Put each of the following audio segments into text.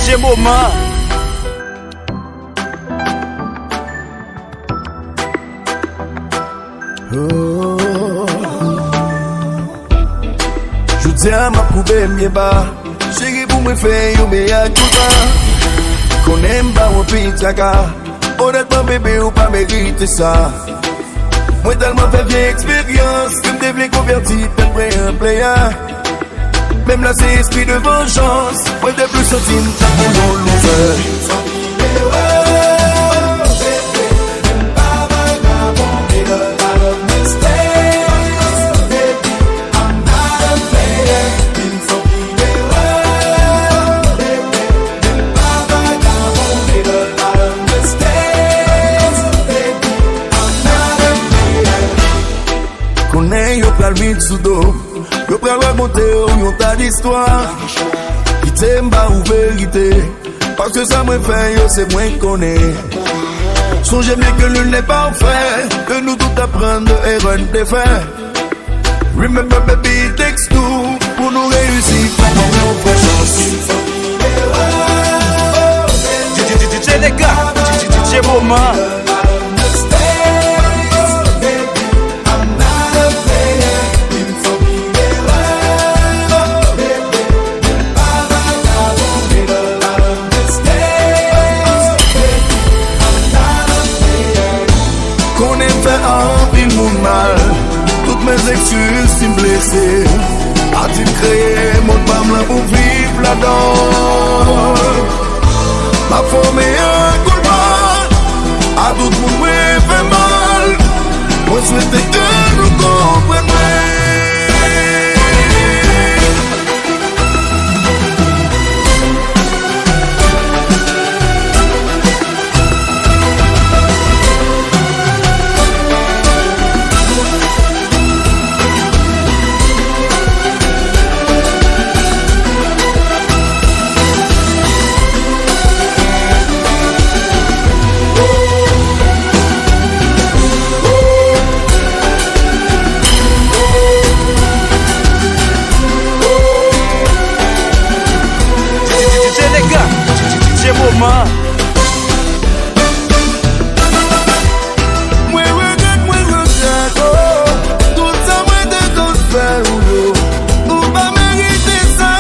DJ Moment. Je tiens ma poubelle mieux bas. Chérie pour me faire yo meilleur tout ça. Qu'on aime pas au pays tchaka. Honnêtement bébé ou pas mérite ça. Moi tellement fait vieille expérience que me devais convertir plein un player. Même là c'est esprit de vengeance. Moi de plus sorti m'ta pour loser. Yo prends la montée, yon tas d'histoire. Qui t'aime pas ou vérité. Parce que ça me fait, yo c'est moins qu'on est. Songez bien que l'une n'est pas fait. Que nous tout apprendre de erreur de faire. Remember baby it takes two. Pour nous réussir, on fait chance. DJ les gars, DJ Moment. Toutes mes excuses si me blessé. A-t-il créé mon femme là pour vivre là-dedans? Ma forme est un coup de mal. À tout le monde fait mal. Moi souhaite que nous comprenions. DJ Moment. Moi regrette, oh. Tout ça moi de tout faire ou pas mériter ça.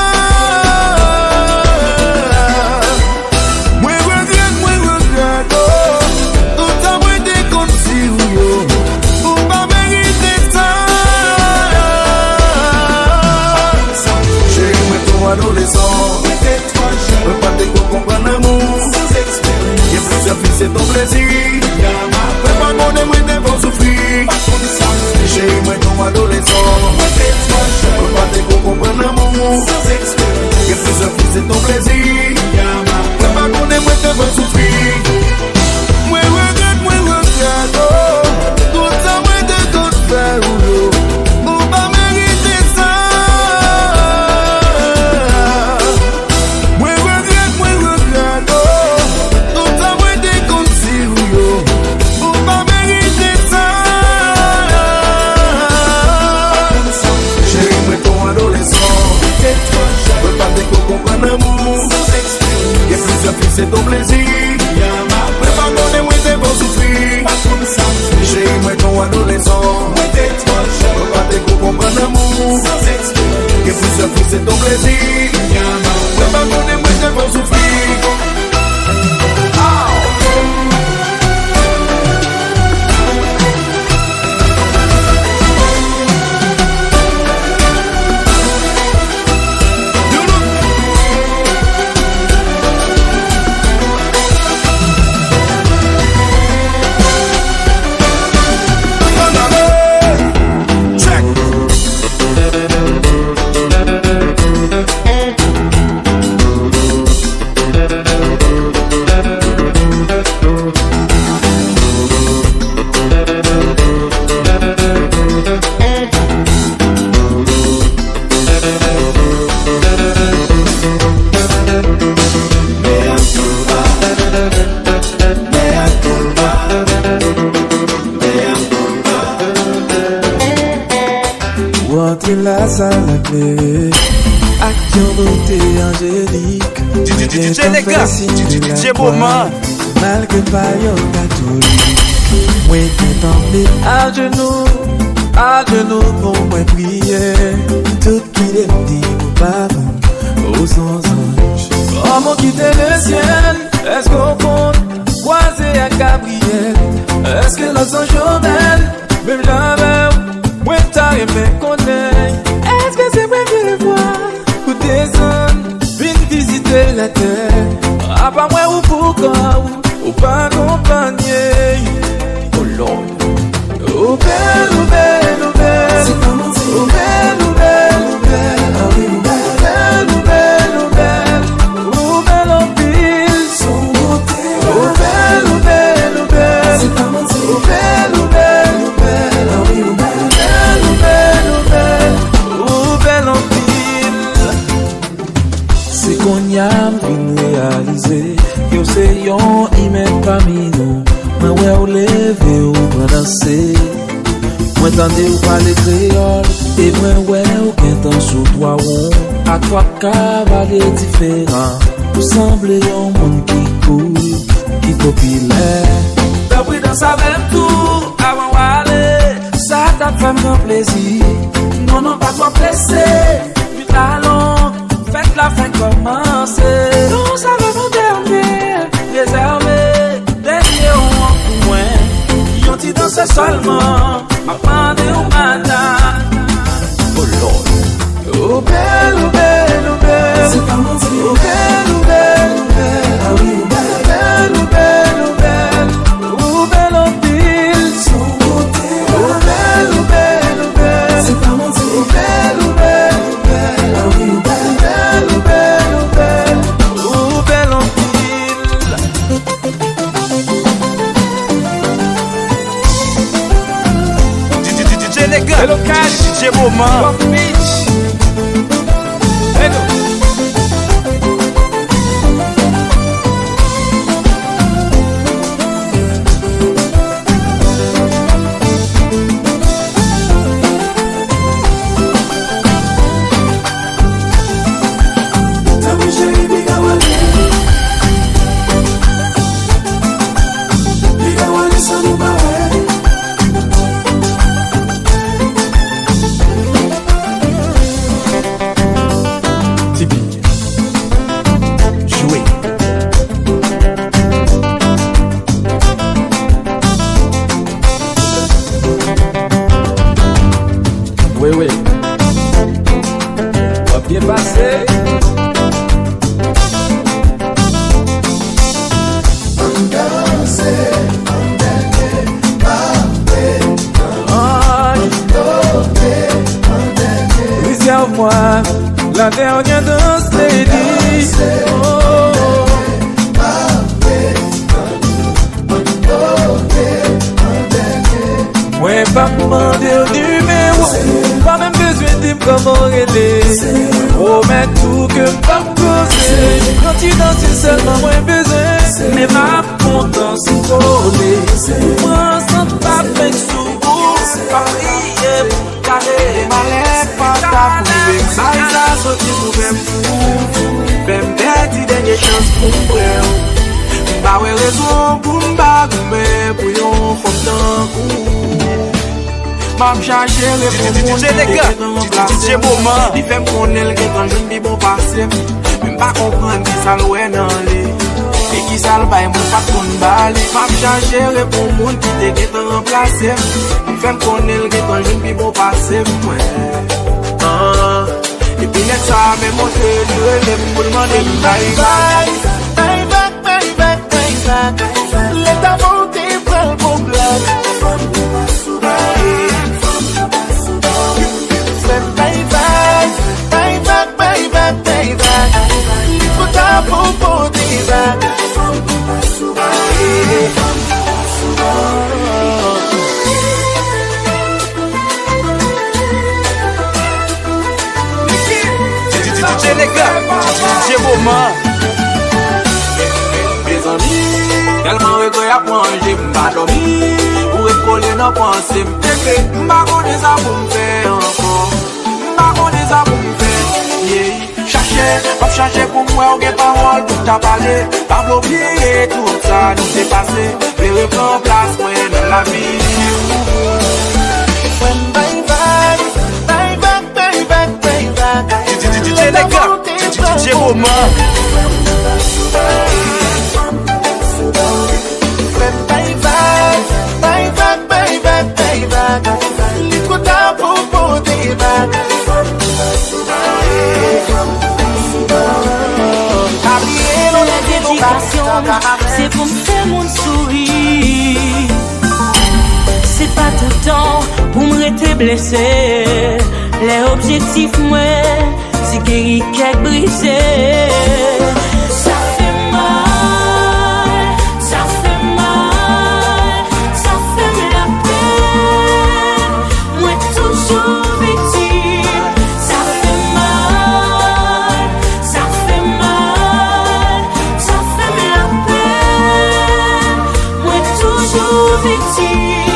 Moi regrette, oh. Tout ça moi de construire ou pas mériter ça. J'ai moi ton adolescent. Peux pas te comprendre l'amour. Y'a plusieurs filles, c'est ton plaisir. Peux pas connaître moi t'es bon souffrir. J'ai moi ton adolescent. Peux pas te comprendre l'amour. Y'a plusieurs filles, c'est ton plaisir. Peux pas connaître moi t'es bon souffrir. Moi regrette, oh. Tout ça moi de tout faire ou pas mériter ça. C'est ton plaisir. Mais pas connaître moi t'es bon souffrir. J'ai moi ton adolescent. Peux pas te comprendre l'amour. Et plusieurs filles c'est ton plaisir. Mais pas connaître moi t'es bon souffrir. Entre la salle à clé, à qui en beauté angélique. DJ les gars, DJ Boma. Malgré pas yo catholique, moi t'ai tombé à genoux pour moi prier. Tout qui les dit au parents, aux anges. Oh mon quitter le ciel, est-ce qu'on compte croiser à Gabriel? Est-ce que l'autre sont Jordan? Même jamais, moi t'as aimé connaître. Est-ce que c'est moi qui les vois? Ou descendre, viens visiter la terre. À part moi ou pourquoi? Ou pas accompagner. Oh Lord. Oh belle, oh belle, oh belle. C'est pas menti. Oh belle, oh belle, oh belle. Ah oui, oh belle, oh belle, oh belle. Oh belle en pile. Son beauté. Oh belle, oh belle, oh belle. C'est pas menti. Oh belle, oh belle, oh belle. Ah oui, oh belle, oh belle, oh belle. Oh belle en pile. C'est qu'on y a réalisé. Yo se yon imen parmi nous. Mwen wè ou leve ou pran danse. Mwen tande ou pale créole. Et mwen wè ou gen tan sou toa ou. A toi cavalier différent. Ou semble yon moun ki cool, ki populaire. D'après dans sa même tour, avant wale. Ça t'a fait mon plaisir. Non, non, pas toi blessé. Puis la longue, faites la fin commencer. Non, ça va mon dernier. Réservé, derrière ou en moins. Yon ti danse seulement, ma pande ou madame. Oh Lord. Oh belle, oh belle, oh belle. C'est pas menti. Oh belle, oh belle, oh belle. Ah oui, oh belle, oh belle, oh belle. Oh belle en pile. Son beauté. Oh belle, oh belle, oh belle. C'est pas menti. Oh belle, oh belle, oh belle. Ah oui, oh belle, oh belle, oh belle. Oh belle en pile. DJ les gars, Hello Cash, DJ Boma. Pop Beach. Hello. Oui, oui. Va bien passer. Réserve-moi la dernière danse, lady. Moi, pas demander au numéro. Pas même besoin de me comment aider. Promets tout que pas me causer. Quand tu danses seulement, moins besoin. Mais ma content c'est collé. Moi, sans pas faire sous vous. Pas prier pour carrer. Ma lèvre, pas ta pouille. Ça, ça, sortir pour même fou. Même perdre dernière chance pour moi. Bah ouais, raison pour m'bagoumer. Pour yon femme d'un coup. Mam chache le bon DJ les gars, DJ Boma. Di fem konel gen tan joun bi bon pase. Mem pa kompren ki sal wè nan li. E ki sal bay moun pat kon bali. Mam chache le bon moun ki te gen tan remplase. Di fem konel gen tan joun bi bon pase. E pi net sa men monte lue le pou demande bye bye. Bye back, bye back, bye back. Let a monte pral bon black. Bye bye, bye back, bye back, bye back. Put up for body back. DJ les gars, DJ Boma. Mes amis, tellement regret à manger, m'pas dormir. Ou écoller dans pensée, m'péché, m'pas qu'on des pour m'faire encore. M'pas qu'on des pour m'faire, yeah. Cherche Pas changer pour moi, ou bien parole pour ta parler. Pas oublier tout ça, nous c'est passé. Les reprends place, moi, dans la vie. DJ Nega, DJ Boma. C'est pour me faire mon sourire. C'est pas tout le temps pour me rester blessé. Les objectifs, moi, c'est guéri qu'est brisé. Ça fait mal, ça fait mal, ça fait la peine. Moi, toujours victime. Ça fait mal, ça fait mal, ça fait la peine. Moi, toujours victime.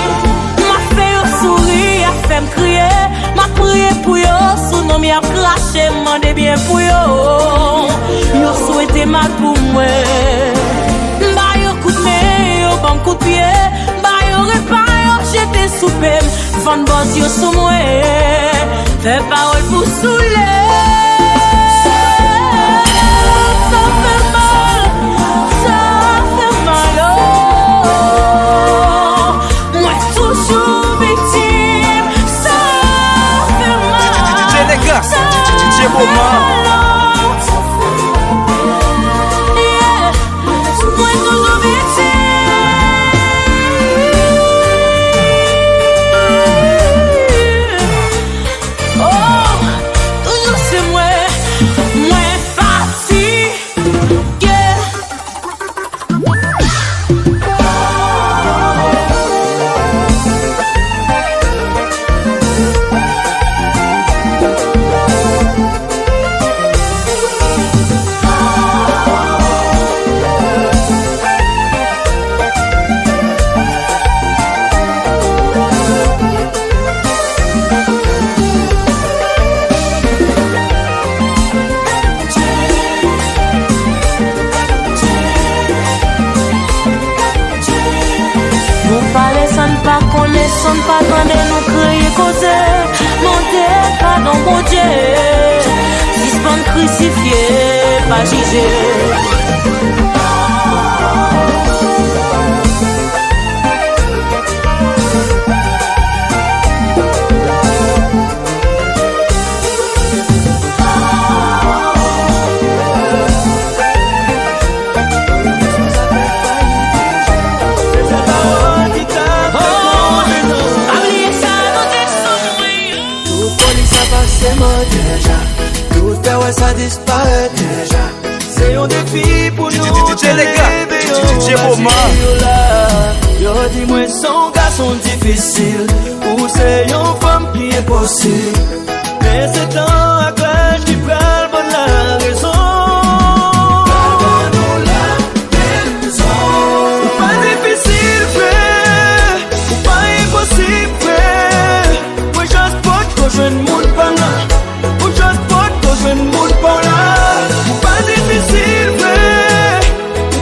M'a fait sourire, a fait me crier. M'a prié pour yo, sous nom m'a craché, m'a bien pour yo. Yo souhaité mal pour moi. M'a yo coup de main, yo bon coup de pied. M'a yo repas, yo jeté sous pem. Van boss yo sous moi. Fais parole pour saouler. Ça fait mal, ça fait mal. Oh. Moi toujours victime. Ça fait mal. DJ Nega, DJ Boma. Son pas quand nous crier causer, monter pardon mon Dieu, suspendre crucifié, pas jugé. Ça disparaît déjà. C'est un défi pour nous. DJ Nega, DJ Boma. Yo dis-moi son garçon difficile ou c'est une femme qui est possible. Mais c'est un clash qui prend la raison. Pas difficile, frère. Pas impossible, frère. Moi juste pas que je ne monte pas là. Moi juste pas que je ne monte pas là. Pas difficile, frère.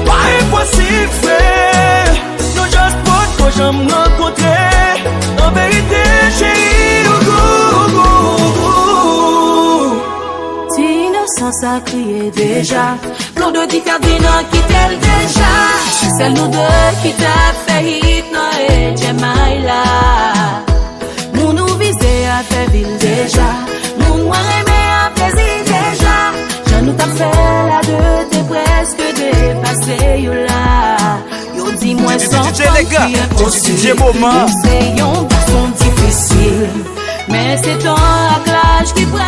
Pas impossible, frère. Non juste pas que je me rencontrer. En vérité, chérie, Innocence a crié déjà. Nous deux qui t'a dit non, qui t'aime déjà. C'est nous deux qui t'a fait hit, non, et Jemaïla. Nous nous viser à faire ville déjà. Nous nous aimer à plaisir déjà. Je nous t'a fait la deux, t'es presque dépassé, yo là. Yo dis-moi sans DJ Nega, DJ Boma. Nous c'est un garçon difficile. Mais c'est un clash qui prend la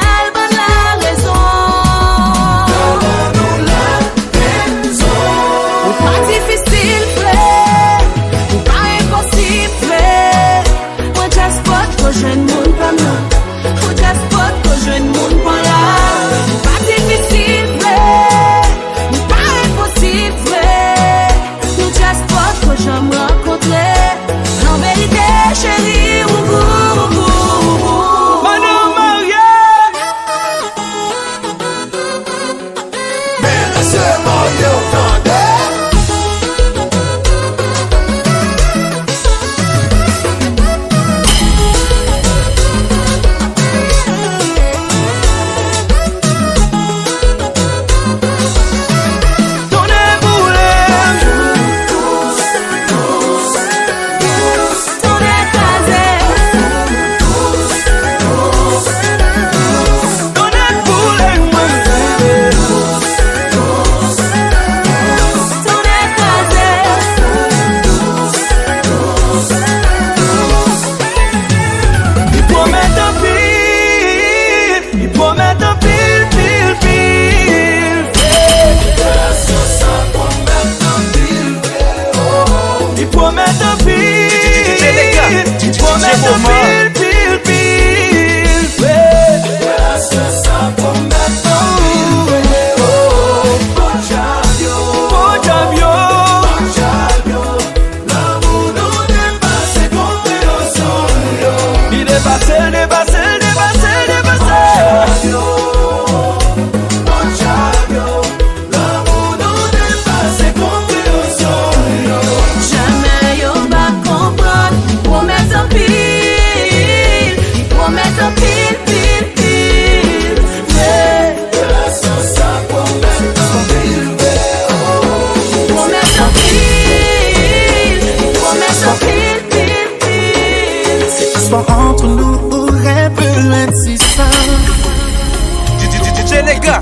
raison. Pas difficile, frère. Pas impossible, frère. Moi, just pas que je ne monte pas là. Moi, just pas que je ne monte pas là. Pas difficile, frère. Pas impossible, frère. Nous, just pas que je me rencontrer. En vérité, chérie, Madame Maria,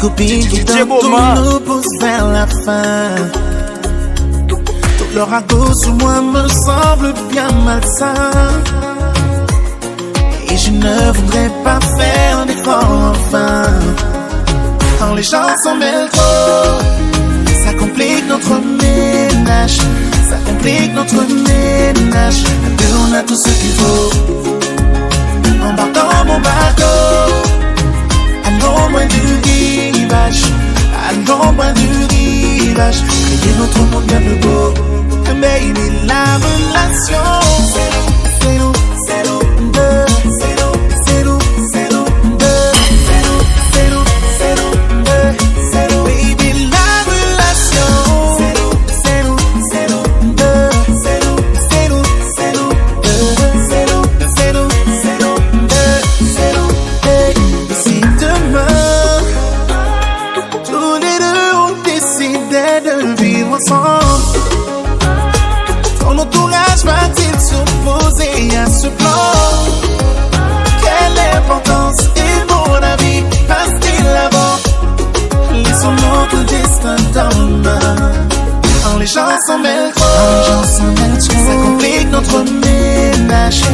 copines qui nous poussent vers la fin. Tout leur ragot sur moi me semble bien malsain. Et je ne voudrais pas faire d'efforts enfin. Quand les gens s'en mêlent trop, ça complique notre ménage. Ça complique notre ménage. À deux on a tout ce qu'il faut. Embarque dans mon bateau, allons loin du rivage. Allons loin du rivage. Créer notre monde bien plus beau. Baby, la relation, c'est nous, c'est nous, deux. C'est nous, c'est nous, c'est nous, deux. C'est nous, c'est nous, c'est nous, deux. C'est nous, baby, la relation, c'est nous, c'est nous, c'est nous, deux. C'est nous, c'est nous, c'est nous, deux. C'est nous, c'est nous, c'est nous, deux. C'est nous, baby. Si demain, tous les deux on décidait de vivre ensemble, ton entourage va-t-il s'opposer à ce plan? Quelle importance est mon avis passe-t-il avant? Laissons notre destin dans nos mains. Quand les gens s'en mêlent trop, ça complique notre ménage. Ça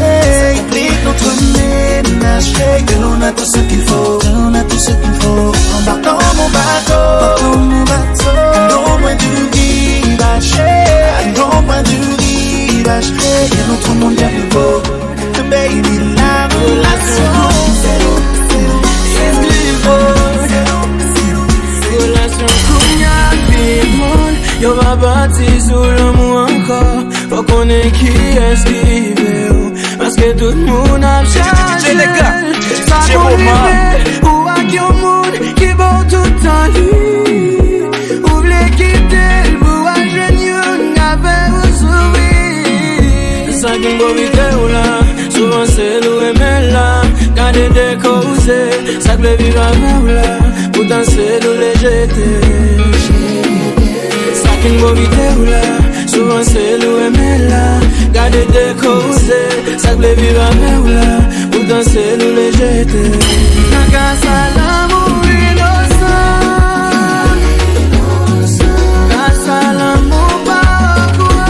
complique notre ménage. Que l'on a tout ce qu'il faut, que l'on a tout ce qu'il faut. Embarque dans mon bateau, allons loin du rivage. Allons loin du rivage. Et notre monde bien plus beau. Baby, la relation, c'est nous, c'est nous, c'est nous, relation kounya people. Yo va bâti sous l'amour encore. Faut qu'on ait qui esquive. Parce que tout le monde a changé. Ça qu'on fait, ou à qui au monde qui bon tout en lui. Ou v'lez quitter, ou à jeune avec vous sourire. Ça qui m'en vite ou là, souvent c'est l'eau et là. Gardez des causes, ça que le vivre avec ou là. Pour danser nous les jeter. Ça qui m'en vite ou là, souvent c'est l'eau et là. Gardez des causes, ça que le vivre avec ou là. Pour danser nous les jeter. N'a qu'à ça l'amour innocent. Qu'à ça l'amour pas quoi.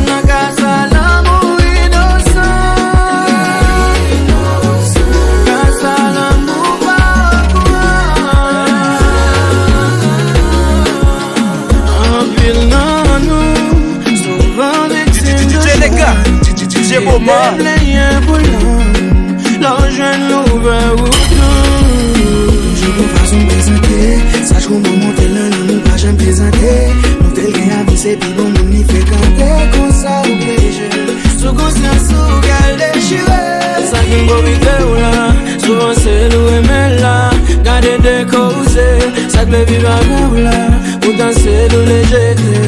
N'a qu'à ça l'amour innocent. Qu'à ça l'amour pas quoi. En pile non nous, souvent victimes de DJ Boma. L'argent l'ouvert ou je peux pas s'en présenter. Sache qu'on m'a monté là, nous pas jamais présenté. Mon tel gain a visé, puis bon, mon y fait canter. Comme ça, au plaisir. Sous conscience, au gal déchiré. Ça qui m'a vite ou là. Souvent c'est nous aimer là. Garder des causes. Ça que le vivre avec ou là. Pour danser, nous les jeter.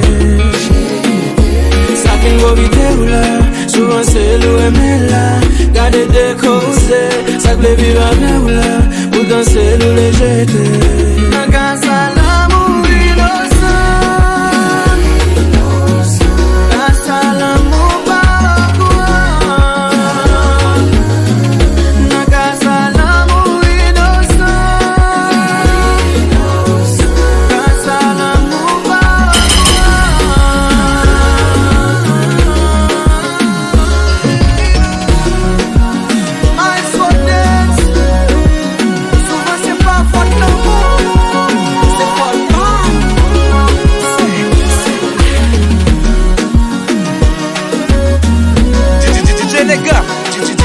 Ça qui m'a vite ou là. Souvent c'est nous aimer là. Garder des causes, ça que les vivre avec ou là. Pour danser nous les jeter. N'a qu'à ça l'amour innocent. Qu'à ça l'amour pas quoi. N'a qu'à ça l'amour innocent. Qu'à ça l'amour pas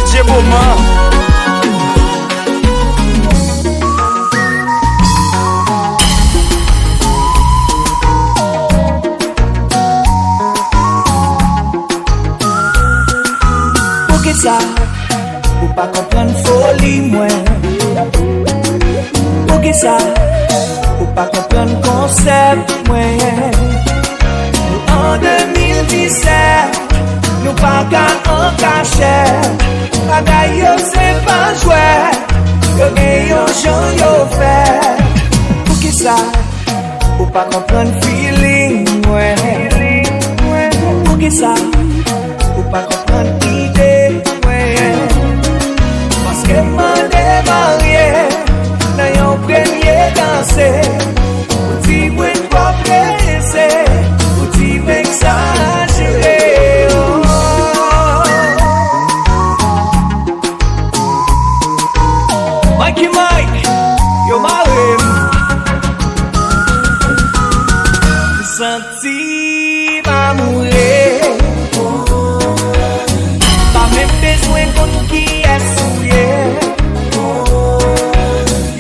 DJ Boma. Pour que ça, pour pas comprendre folie moi. Pour que ça, pour pas comprendre concept moi. En 2017, nous pas qu'à en cachet. Bagay yo c'est pas jouer. Yo gen yo chan yo fait. Pour que ça, pour pas comprendre feeling ouais. Pour que ça, pour pas comprendre idée ouais. Parce que m'en démarrer. Senti ma mourir. Pas même besoin qu'on qui est souillé.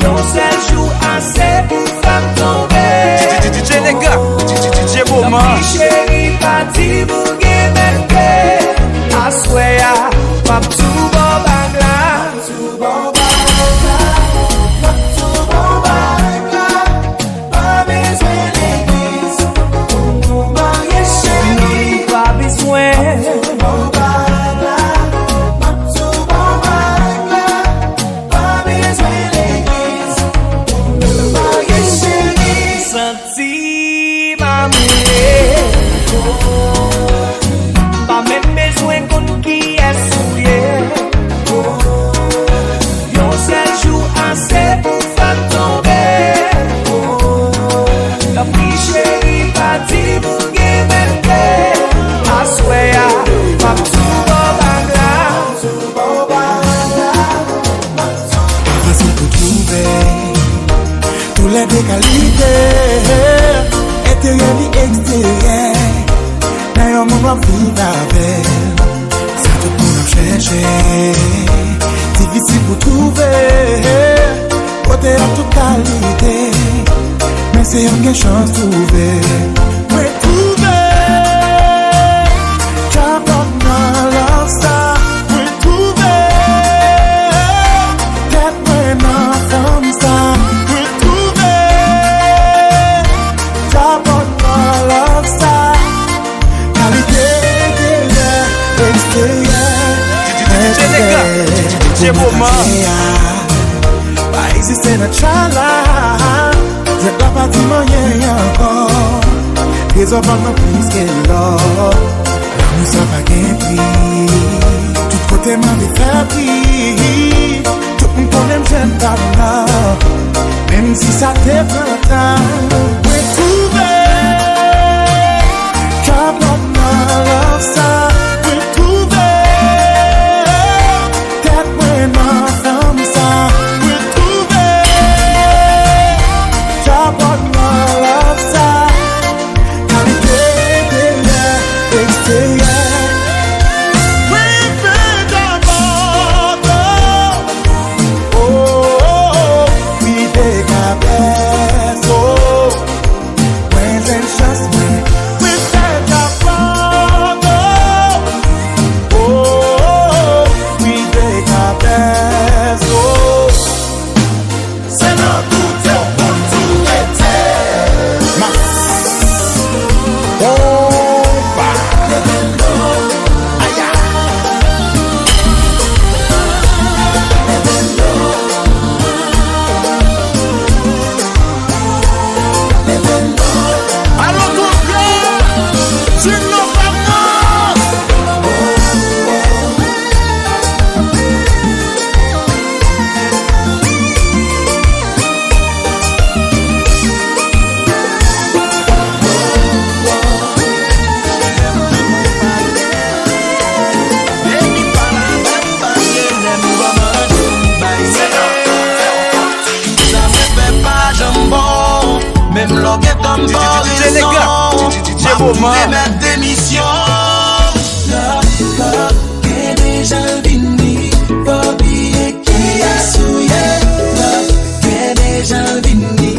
Yon seul jour assez pour faire tomber. DJ les gars, DJ Boma. Chérie, parti pour gagner. I swear, pas tout bon bagla. Des qualités, intérieur et extérieur. D'ailleurs, mon va vivre avec. Ça tout le monde a cherché. Difficile pour trouver. Côté à toute qualité. Mais c'est une chance de trouver. Mais trouver. J'apporte dans leur star. Mais trouver. Qu'être vraiment comme ça. DJ Boma. Pas exister dans chala. C'est la partie moyen encore. Les hommes n'ont plus que l'or. Nous sommes pas guéris. Tout côté m'a fait pris. Tout le monde connaît j'aime pas là. Même si ça te prend temps. Retrouver. J'apporte ma love ça. DJ les gars, DJ Boma. Démission. Love, que déjà vini. Pas oublier qui a souillé. Love, que déjà vini.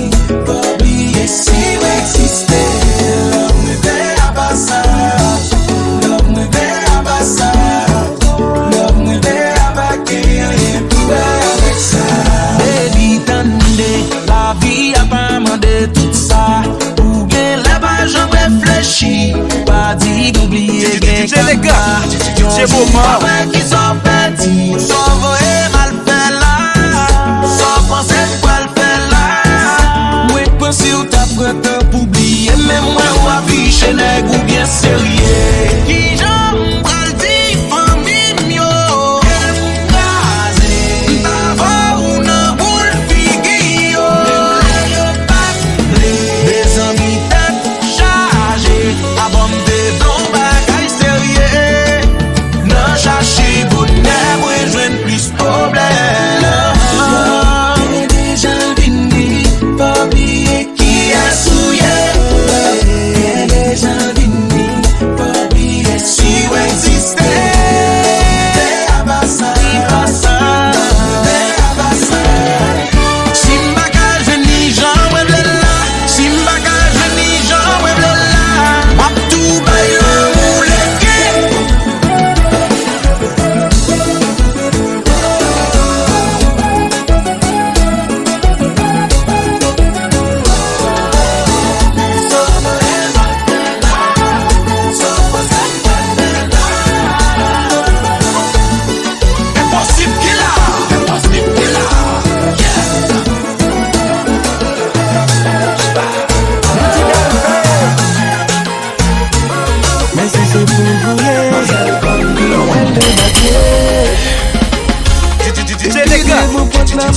Pas oublier si vous existez. Love me verra passer. Love me verra passer. Love me verra pas que rien qui va avec ça. Baby, tendez, la vie a pas demandé tout ça. Je réfléchis, pas dit d'oublier DJ les gars, DJ Boma. Qui sont petits, sont vrai mal fait là. Sont français quoi le fait là. Moi pensé ou t'as prêt pour oublier. Mais moi ou affiché nèg ou bien sérieux. Qui j'aime pral di famille mio. M'krasé, t'ava ou nan boule figio. Des amis a bom de blon bagay sérieux. Non chercher bonheur, moi joindre plus problème. Déjà vini, pas oublier qui a souillé.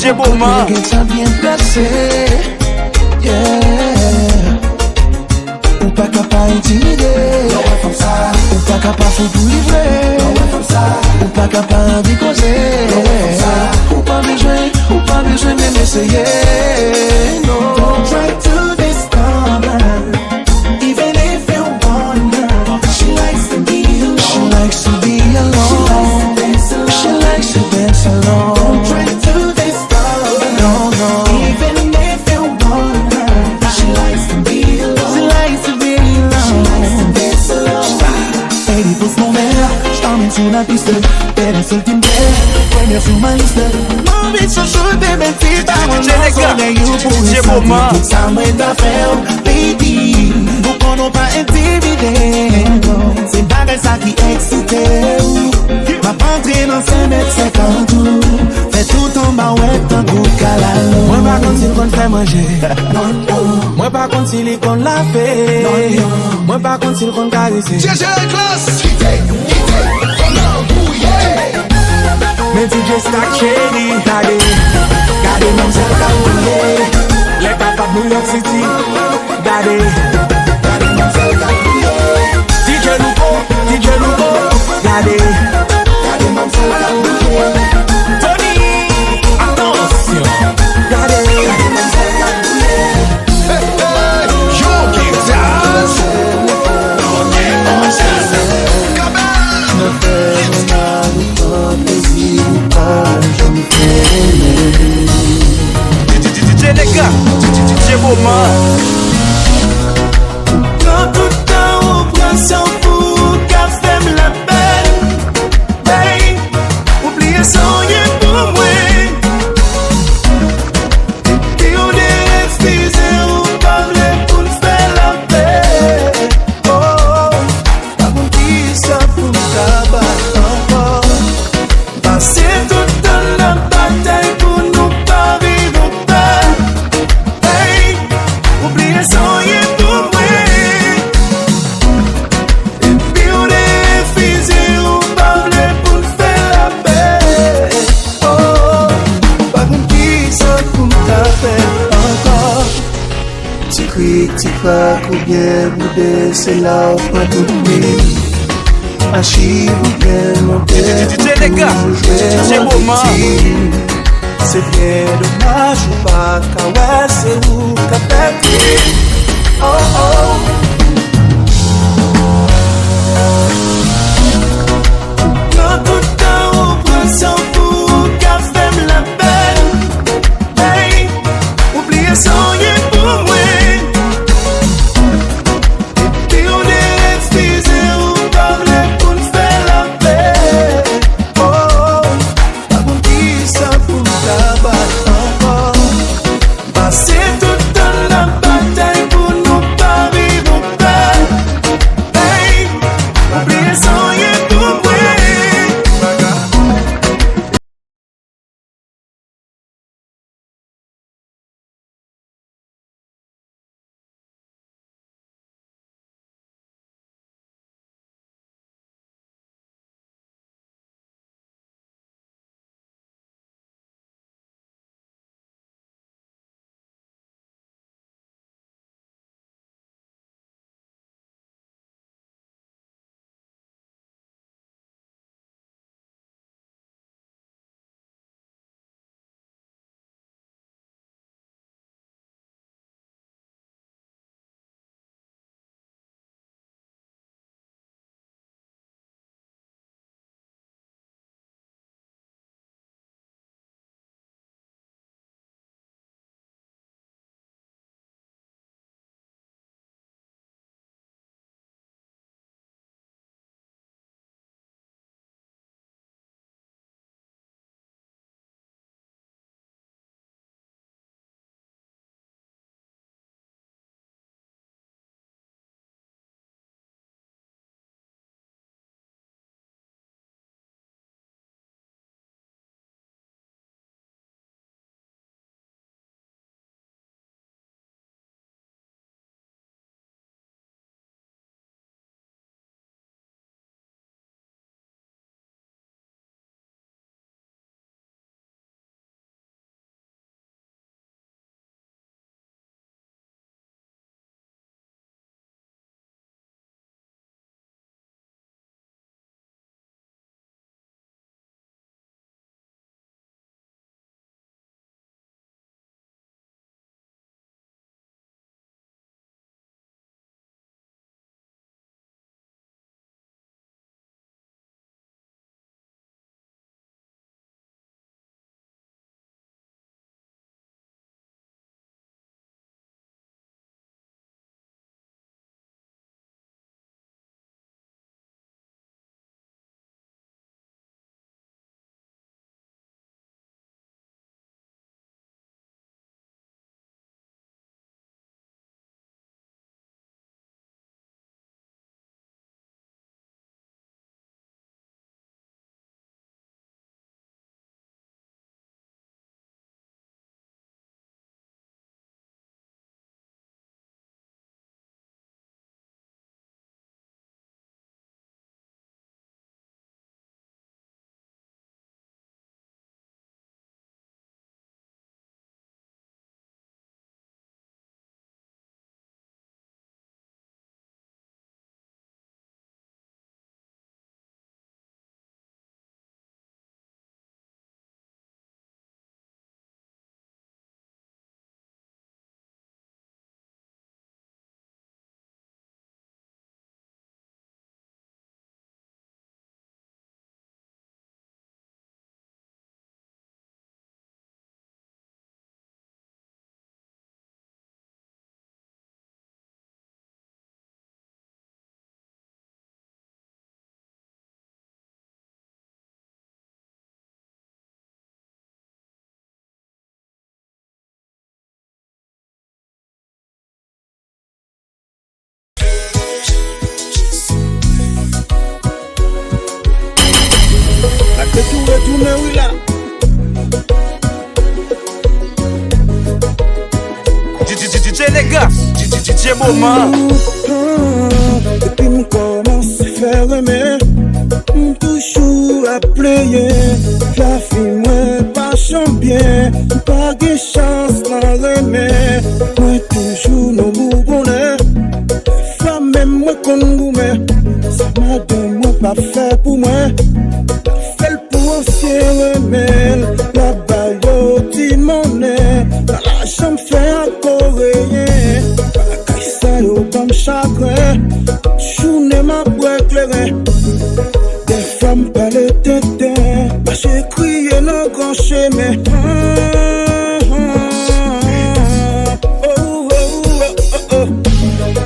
DJ Boma. Ça bien placé. Yeah. Ou pas capable d'intimider. Ou pas capable de tout livrer. Ou pas capable de causer. Ou pas besoin même essayer. No. Don't try to discover. Even if you want her, she likes to be alone. She likes to be alone. She likes to dance alone. Don't try to discover. No. Even if you want her, she likes to be alone. She likes to be alone. She likes to dance alone. Baby, pousse mon verre, j't'emmène sur la piste. T'es la seule qui me plaît, première sur ma liste. Mon bitch, je shoot des belles filles, t'as mon nom, soleil ou pour une santé. Tout ça m'aide à faire, baby. Pour qu'on n'a pas intimidé. C'est bagay ça qui excite. Ma rentrée dans 5m50. Fais tout en bas, ouais, tant coup calalo. Moi, par contre, si qu'on fait manger. Moi, par contre, si qu'on l'a fait. Moi, par contre, si qu'on caresse. GG classe. Mais DJ Stack Shady, gardez mon seul calculé. Les papas New York City, gardez mon seul calculé. DJ Lugo, gardez mon seul calculé. Tony, attention, gardez mon seul calculé. Yo, Kizaz. DJ Nega, DJ Boma. Quand tout temps on prend son pour qu'à faire la peine. Hey, oubliez son yeux pour moi. Et on est refusé ou parler pour faire la paix. Oh, pas mon petit ça pour tabac encore. Passer tout dans la bataille pour nous pas vivre en paix. Hey, oubliez son yeux pour moi. Et puis on est refusé ou parler pour faire la paix. Oh, pas mon petit ça pour taper encore. Petit cric, petit crack ou bien boudé, c'est là où pas tout nuit. Achille ou bien monter. DJ Nega, DJ Boma. C'est bien dommage ou pas, car ouais, c'est où qu'a fait. Oh oh. Quand tout temps on prend son pour qu'à faire la peine. Hey, oubliez son yeux pour moi. Et puis on est refusé ou parler pour faire la paix. Oh, pas mon petit ça pour tabac encore. Passer tout dans la bataille Et tout retourner, oui là. DJ les gars, DJ Moment. Depuis me commence à faire aimer, toujours à player. La fille moi pas chante bien, pas de chance dans l'aimer. Moi toujours nos bonheur, femme même moi qu'on gourmet. Ça m'a donné moi pas fait pour moi, fait le pour ancien remède. La baille dit mon nez, dans la chambre fait un coréen. Ça yo pas me chagrin, journée m'a boire clairin. Des femmes pas les tétins, bah j'ai crié dans grand chemin. Oh oh oh oh oh.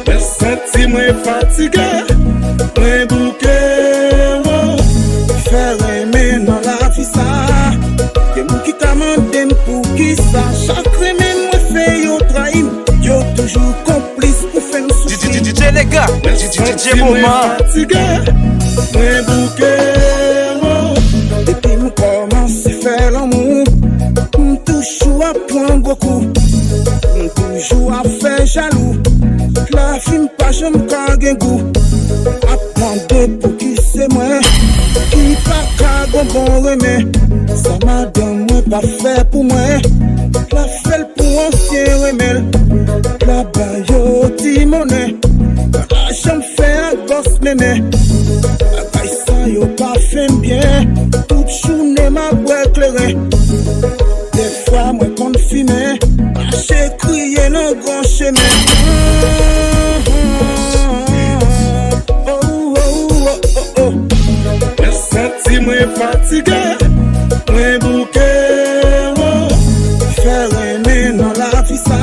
Me senti moins fatigué, moins bouquet. Faire aimer dans la vie ça, que mon qui commande pour qui ça. Chaque remède moi fait yo trahim, yo toujours complice. DJ les gars, DJ Moment. Moi bouquet, depuis me commence à faire l'amour, toujours à prendre beaucoup, toujours à faire jaloux. La fille pas je me cague goût, à prendre pour qui c'est moi, qui pas cague bon remède. Ça m'a donné moi pas fait pour moi, la fait pour ancien remède. La baille dit mon nez, la jambe fait un gosse mémé. La baille ça yo pas fait bien, toute journée m'a boire clairin. Des fois moi qu'on fumait, j'ai crié dans grand chemin. Oh oh oh oh oh. Me senti moins fatigué, moins bouquet. Faire aimer dans la vie ça.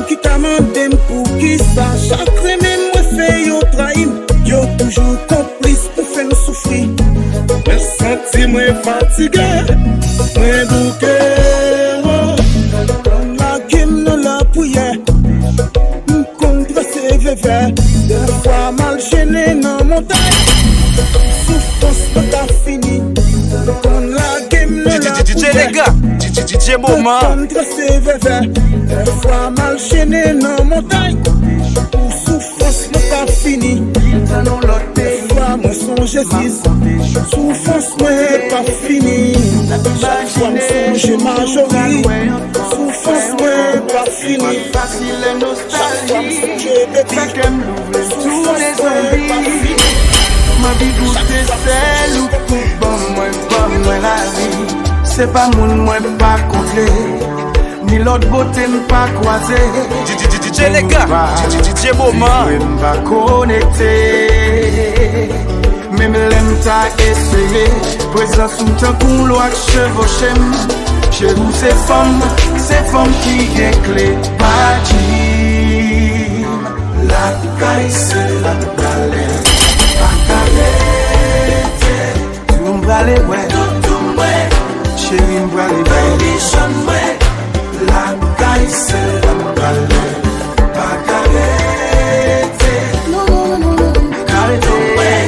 Qui commande pour qui ça. Chaque remède moi fait yo trahim, yo toujours complice pour faire nous souffrir. Me senti moins fatigué, moins bouquet. La game dans la pouillère, contre ses vévés. Des fois mal gêné dans montagne, souffrance pas fini. La game dans la DJ les gars, DJ Moment. contre ses vévés. Des fois mal gêné dans montagne, pour souffrance n'est pas fini. Des fois moi songe Jésus, souffrance n'est pas fini. Chaque fois moi songe Majorie, souffrance n'est pas fini. Chaque fois moi songe bébé, souffrance n'est pas fini. Ma vie goûte celle ou tout bon moi la vie. C'est pas moun moi pas complet, ni l'autre beauté m'pas croisé. DJ les gars, DJ Moment. M'pas connecté, même l'aime t'a essayé. Présence sous temps qu'on l'a chevauché. Chez vous c'est femmes qui déclé parti. La caille c'est la galère, la galère. Tout m'bralé ouais, tout m'bralé. Chérie m'bralé ouais. La caille c'est la galère, la galère. Galère ouais.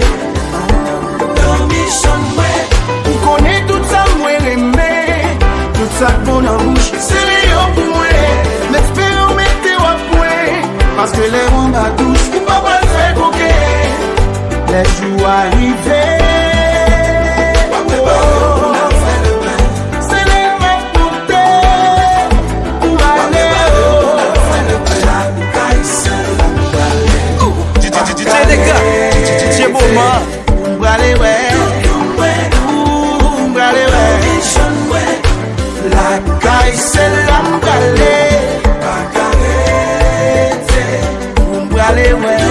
On connaît tout ça moi aimé, tout ça qu'on a bouche. C'est rien pour moi, mais espérons mettre au point. Parce que les ronds à douce, on va pas le faire coquer. Les jours arrivés. Les gars, DJ Moment. M'bralé ouais, m'bralé ouais. La caille c'est la m'bralé, m'bralé ouais.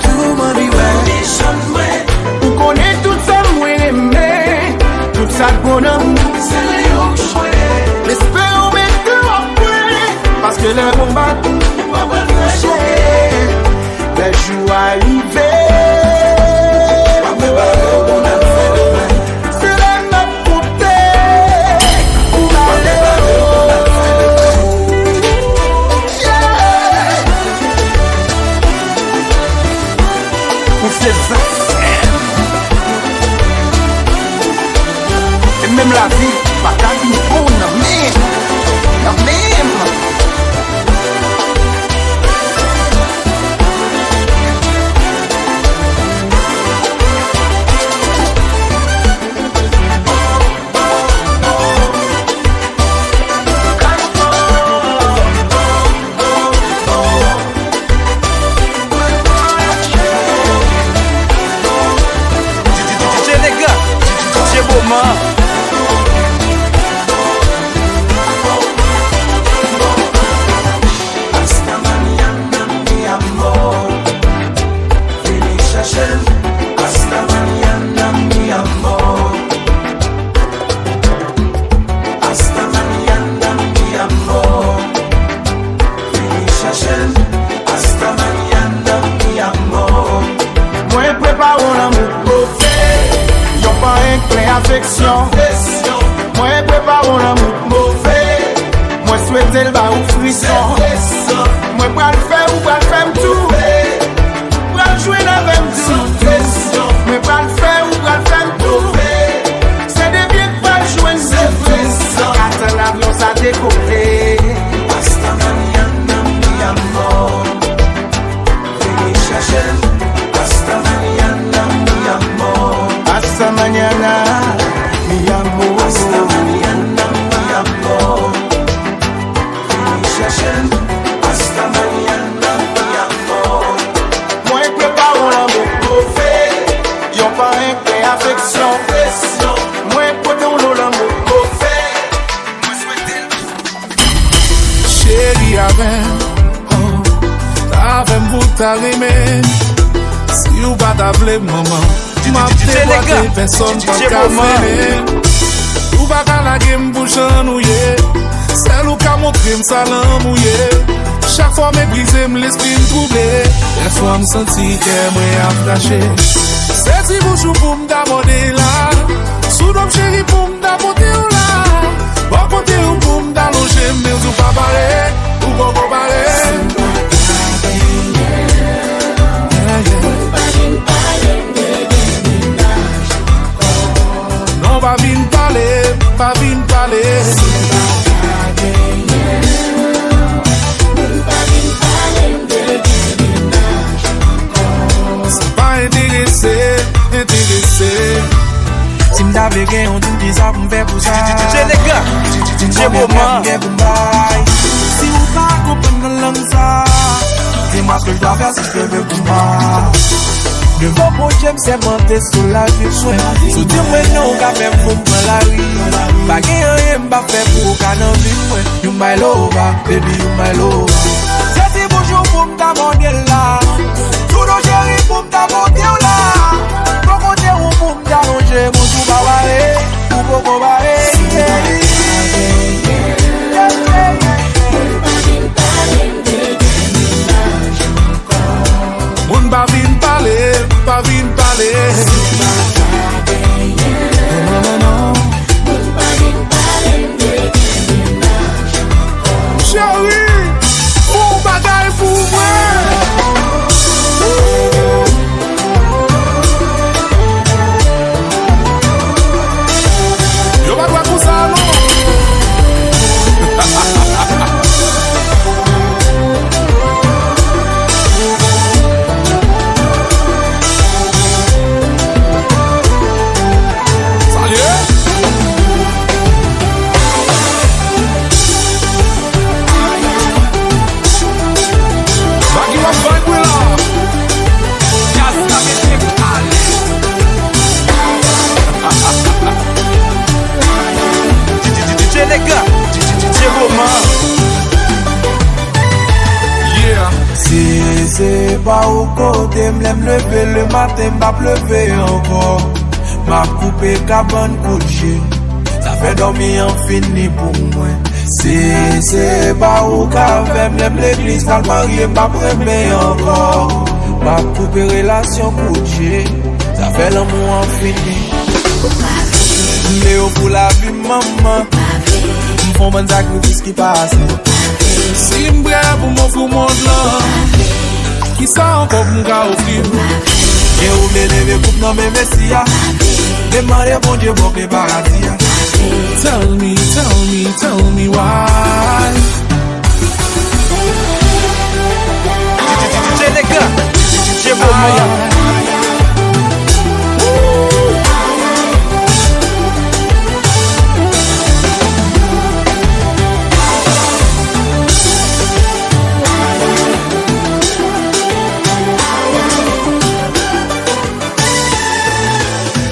Tout ma vie ouais. On connaît tout ça moi aimé, tout ça bonhomme. L'espérons mettre au point, parce que les combats on va pas le lâcher. Les jours arrivés, c'est la même portée. On fait ça. vie, pas qu'à nous pour nous même. Moi prépare un amour mauvais. Moi souhaite le bas ou frisson. Moi pas le faire ou pas le faire tout. Pas le jouer dans même tout. Moi pas le faire ou pas le faire tout. C'est des biens que pas le jouer tout. Quand l'avion ça décollé. Hasta mañana mi amor. Vení chercher. Hasta mañana mi amor. Hasta mañana. Mi amor, hasta mañana, mi amor. Vení chercher, hasta mañana, mi amor. Moi prépare l'amour mauvais. Y'en pas un plein affection. Moi prépare l'amour mauvais. Moi souhaite. Chérie avec vous t'arrimer. Si ou pas t'appeler maman. Ma te personne pas qu'à m'aimer. Ou pas qu'à la game pour chanouiller. C'est l'ou qu'à montrer m'sa l'amouiller. Chaque fois m'ébrisé m'l'esprit m'troublé. Des fois m'senti qu'elle m'a attaché. C'est si bouchou pour m'daborder là. Sous l'homme chéri pour m'daborder là. Bon côté ou pour m'dallonger. Mais ou pas pareil, ou pas pareil. Pas vin parler, pas vin parler. C'est pas intéressé. Si m'dave gen, on dit ça pour m'faire pour ça. les gars, DJ Moment. Si ou pas comprendre langue ça, dis-moi ce que je dois faire si je veux pour moi. Le bon projet c'est monter sur la vie soin. Sous dire moi non qu'a faire pour prendre la rue. Pas rien m'a fait pour qu'à n'en vivre moi. You my lover, baby you my lover. C'est bonjour pour m'demander là. Tout nos chéris pour m'demander là. Pour côté ou pour m'allonger mon tout bavaré. Ou pour bavaré. Moun pa vin parler. Chérie, pour bagaille pour moi. Yo pas droit pour ça non. C'est pas au côté, m'l'aime lever le matin, m'a pleuvé encore. M'a coupé cabane couché, ça fait dormir infini pour moi. C'est pas au café, m'l'aime l'église, dans le marié, m'a prémé encore. M'a coupé relation couché, ça fait l'amour infini. Léo pour la vie, maman, m'font bon sacrifice qui passe. Si m'brè pour m'offrir mon monde là. Qui ça encore m'ga offrir? Et où me lever coupe dans mes messias. Demandez bon Dieu pour que paradis. Tell me why. DJ les gars, DJ Boma.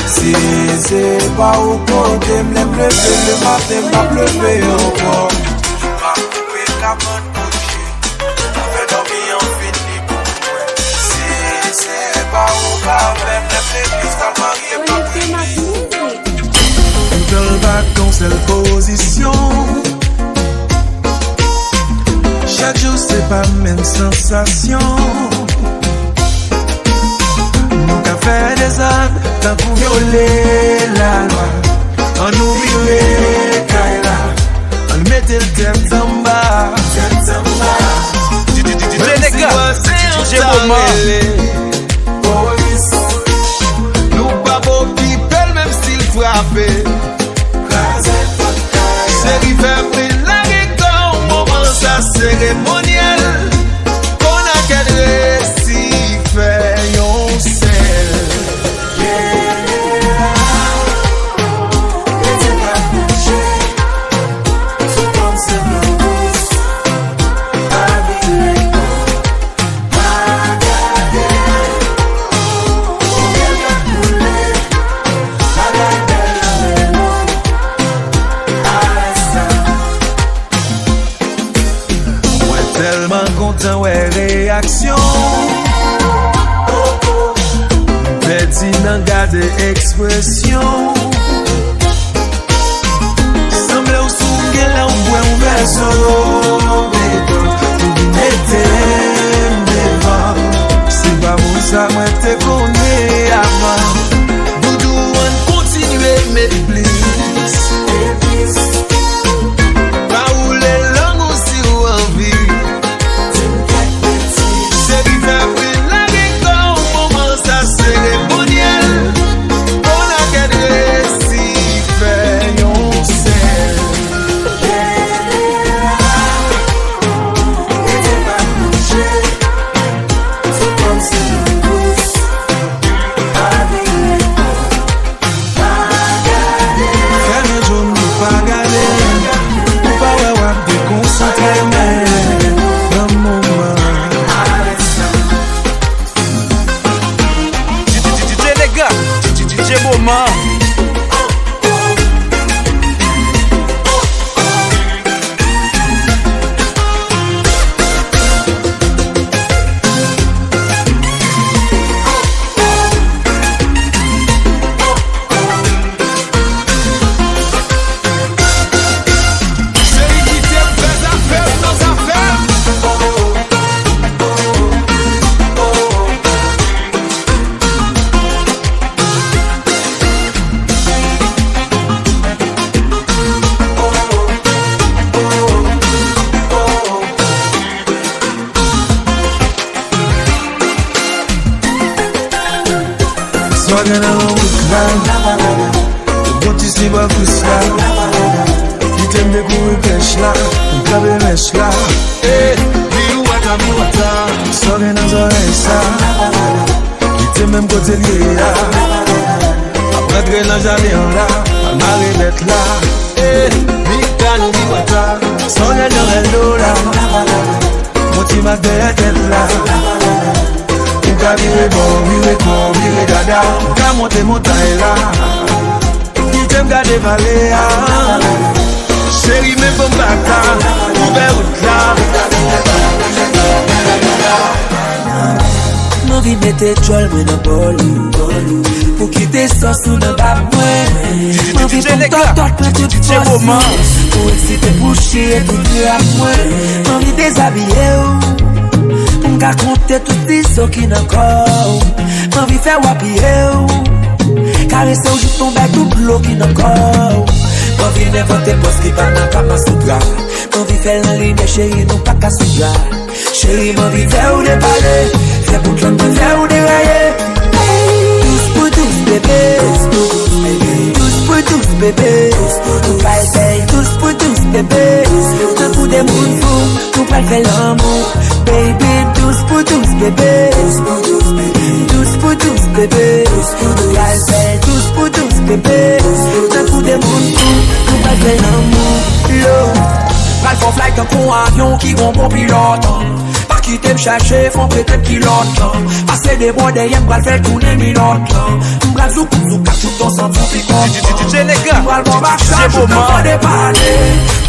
Si c'est pas au côté, m'lève le matin, m'a pleuvé encore. M'a coupé la bonne bouche, m'a fait dormir en fini pour moi. Si c'est pas au café, m'lève l'église, t'as marié, pas prié. Nouvelle vacances, telle position. Chaque jour c'est pas même sensation. Nous qu'a fait des âmes, tant qu'on violer la loi. On nous virait Kaila, on mettait le thème Zamba. DJ les gars, DJ Boma. Nous pas beau people, même s'il frappé. C'est l'hiver pris la récon, moment ça cérémonial. Qu'on a cadré si fait yon sel. Tellement content, ouais, réaction. Petit n'en garde expression. Semble au sougue, là, on boit un verso. Vous mettez devant. C'est pas pour ça, moi, te connais avant. Boudou, on continue, mais please. Pas où les langues aussi ou envie. DJ Boma. Swaggin' on with cloud. Don't you see what we slide? You tell me who we cash la, we clave mesh la. Eh, you wata mi wata. Swaggin' on the resa. You tell me côté lié là. Après que l'ange allait en là, la marionnette là. Eh, mi canou mi wata. Swaggin' on the lola. Motivate de la tête là. Ka vire bon, vire dada. Ka monte montagne là. Qui t'aime garder valer. Chérie, mais bon bata. Ouvert route là. M'en vie mette étoile, moi dans bolu. Pour quitter ça sous le bas, moi. M'en vie pour tot, pour tout forcer. Pour exciter, pour chier, tout dire à moi. M'en vie déshabiller. M'ka compter tout les sauts qui n'en corps. M'envie faire wapiller. Caresser ou juste tomber tout l'eau qui n'en corps. M'envie n'inventer poste qui va dans Kama Sutra. M'envie faire la ligne chérie, non pas qu'à Sutra. Chérie, m'envie faire ou déballer. Faire pour toi, faire ou dérailler. Tous pour tous bébé. Tous pour tous bébé. nous pas essayer tous pour tous, bébé. Un coup de monde fou, nous pas faire l'amour. Baby, tous pour tous, bébé. Tous pour tous, bébé. Nous pas essayer tous pour tous, bébé. Un coup de monde fou, nous pas faire l'amour. Mal font fly comme pour un avion qui gon bon pilote. Pas quitter me chercher, font prêter pilote. Passer des bois derrière, m'bral faire tourner milote. M'bral zouk zouk, tout ton sang, tout picote. DJ les gars, m'bral bon marchage, tout t'en des parler.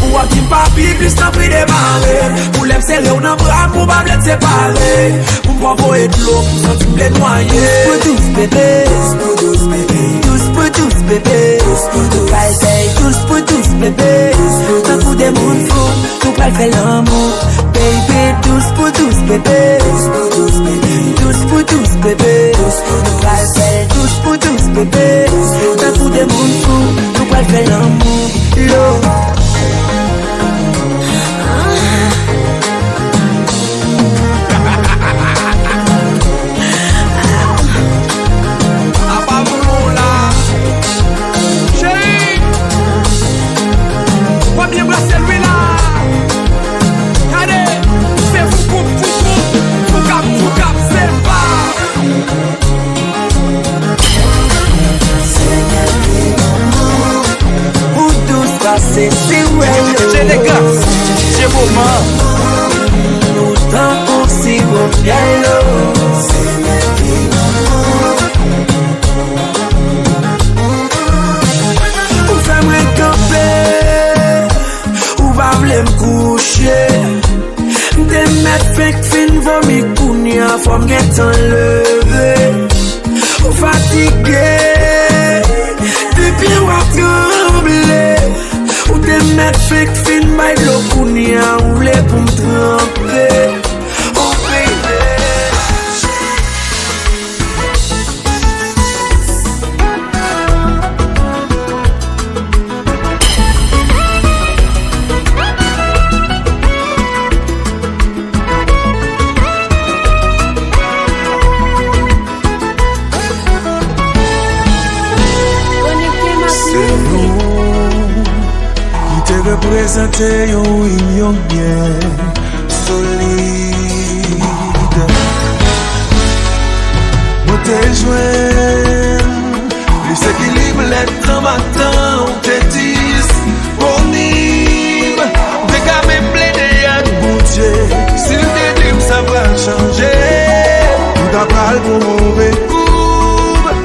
Ou un petit papi, plus t'en prie démarrer. Pour l'aime serrer, on en bras, pour pas me séparer. Pour m'envoyer de l'eau, pour sentir me les noyer. Tous pour tous, bébé. Tous pour tous, bébé. Pas essaye, tous pour tous, bébé. Un coup de monde fou, nous pas faire l'amour. Baby, tous pour tous, bébé. Tous pour tous, bébé. Nous pas essaye, tous pour tous, bébé. Un coup de monde fou, nous pas faire l'amour. Bien brasser lui là. Allez, c'est fou, c'est pas. Pour tous passer, c'est ouais. DJ les gars, c'est moment. Nous t'en aussi au piano. Ou fais-moi camper. M'm coucher, des mètres fait fin vomi kounia, faut m'get enlevé. Ou fatigué, depuis ou a tremblé. Ou des mètres fait fin by l'eau kounia, ou les pour m'tremper. Oh baby. Représenter une union bien solide. Nous te joignons, plus équilibre l'être matin, on te dit disponible. T'es qu'à me plaider à mon Dieu, s'il te dit ça va changer. Nous t'appelle pour mauvais coup,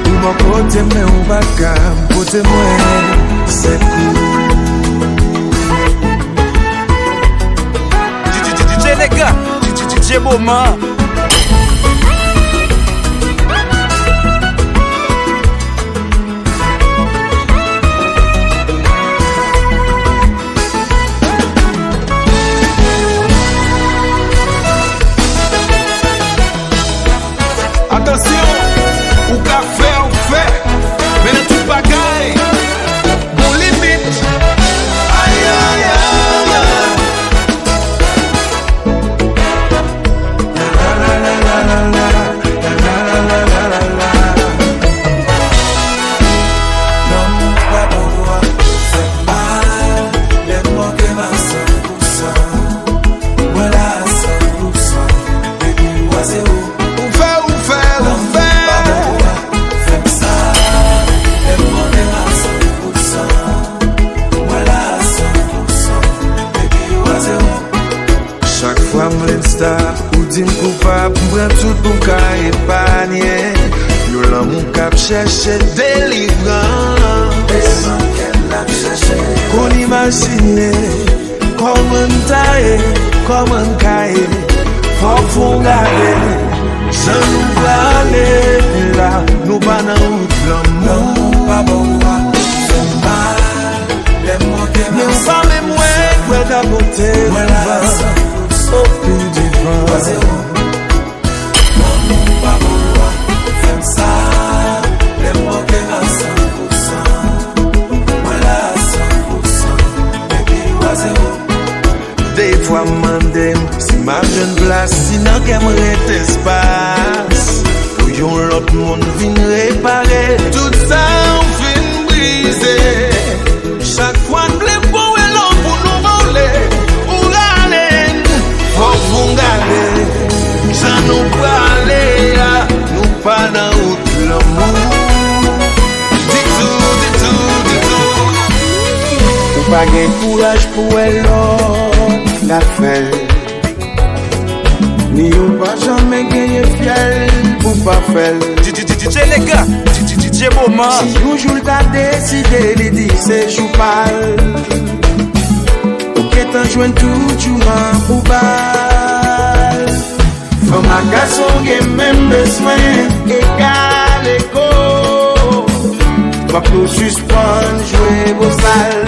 ou mon côté mais on va calme, côté moi c'est cool. Les gars, DJ moment. Attention, ou café on fait, mais ne tout bagaille, bon limite. Aïe aïe aïe. Ou dim coupable, m'prend tout pour qu'à épargner. Yo l'amour cap chercher délivrance. Qu'on imagine comment tailler, comment cailler. Faut qu'on garde, sans nous parler là, nous pas dans route l'amour. Pas bon, mais on pas même ouais, capoter. Au plus du vent. Femme ça, les moquer à 100%. Voilà 100%. Baby, oiseau. Des fois, m'dem, si ma jeune place, sinon qu'elle m'arrête espace. Pour yon l'autre monde vient réparer. Tout ça, on fin briser. Chaque fois, Gen courage pour l'autre la fait. Ni ou pas jamais gagné fiel pour pas faire. DJ les gars, DJ Moment. Si un jour t'as décidé, il dit c'est jour pâle. Ou qu'est t'en joint tout jouant pour balle. Faut ma garçon qui même besoin égal écho. Pas que nous suspend jouer vos salles.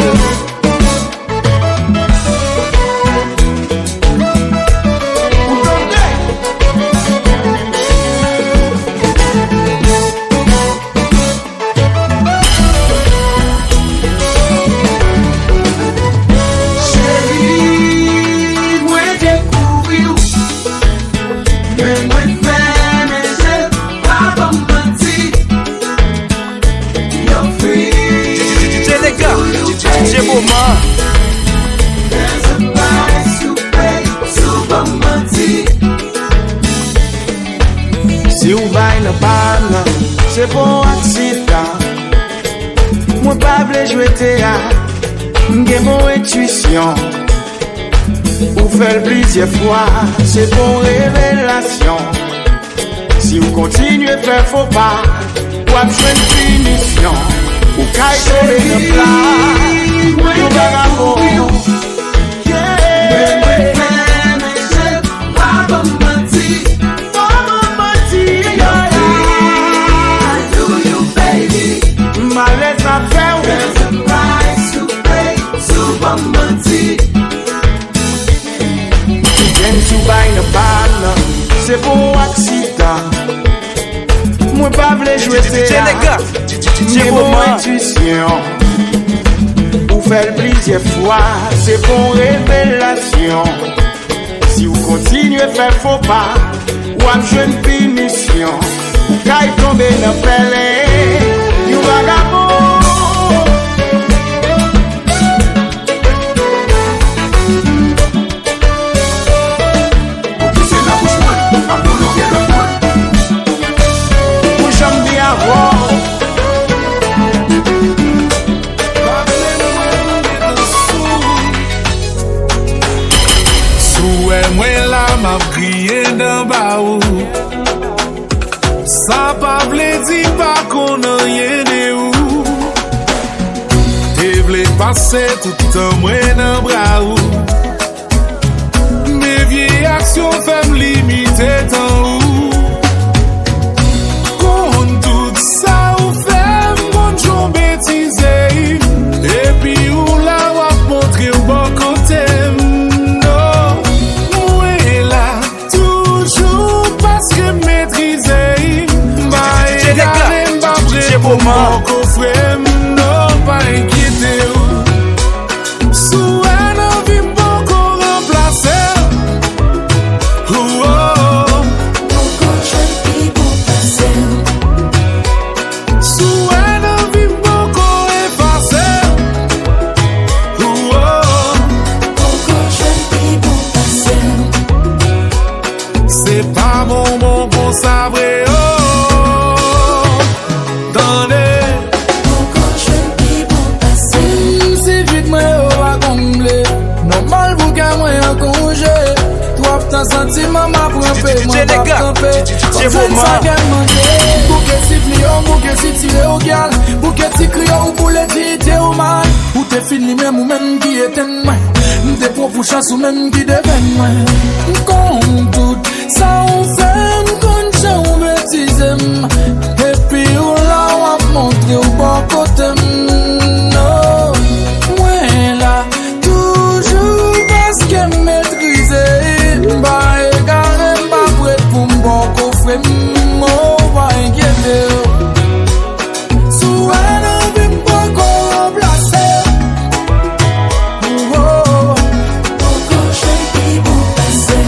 Si ou bay nan pan, c'est bon accident. Moi pas vle jouer théâtre, m'gen mon intuition. Ou faire plusieurs fois, c'est bon révélation. Si vous continuez à faire faux pas, ou à jouer une punition. Ou kay tomber dans plat, ou vagabond. C'est bon accident. Moi pas vle jouer théâtre. J'ai mon intuition. Ou faire plusieurs fois, c'est bon révélation. Si vous continuez à faire faux pas, ou à jouer une punition, ou kay tomber dans pelé, you vagabond. M'a crié dans ba ou. Ça pas vle di pas qu'on a rien de ou. Te vle passer tout temps moi dans bras ou. Mes vieilles actions fait me limiter tant ou. Kon tout ça ou fait mon jon bêtiser. Et puis ou la wap montrer ou bon côté. Mon coffre, non pas inquiété. Sous un envie, mon corps remplacé. Mon coche, pour passer. Sous un envie, mon corps effacé. Mon coche, pour passer. C'est pas bon pour savoir. Sentiment m'a frappé, moi pas frappé. C'est moment. Bouquet si pliant, bouquet si tiré au gal. Bouquet si criant ou boulet dit au mal. Ou t'es fini même ou même qui est moi. T'es propre chance ou même qui devine moi. Comme tout ça on fait, quand j'en bêtise. Et puis ou là on va montrer au bon côté. Non, moi là, toujours parce que maîtriser. Bah égaré, bah prêt pour m'bon coffre, m'on va inquiéter. Sous un envie m'bon qu'on remplace. Mon coche qui bon passer.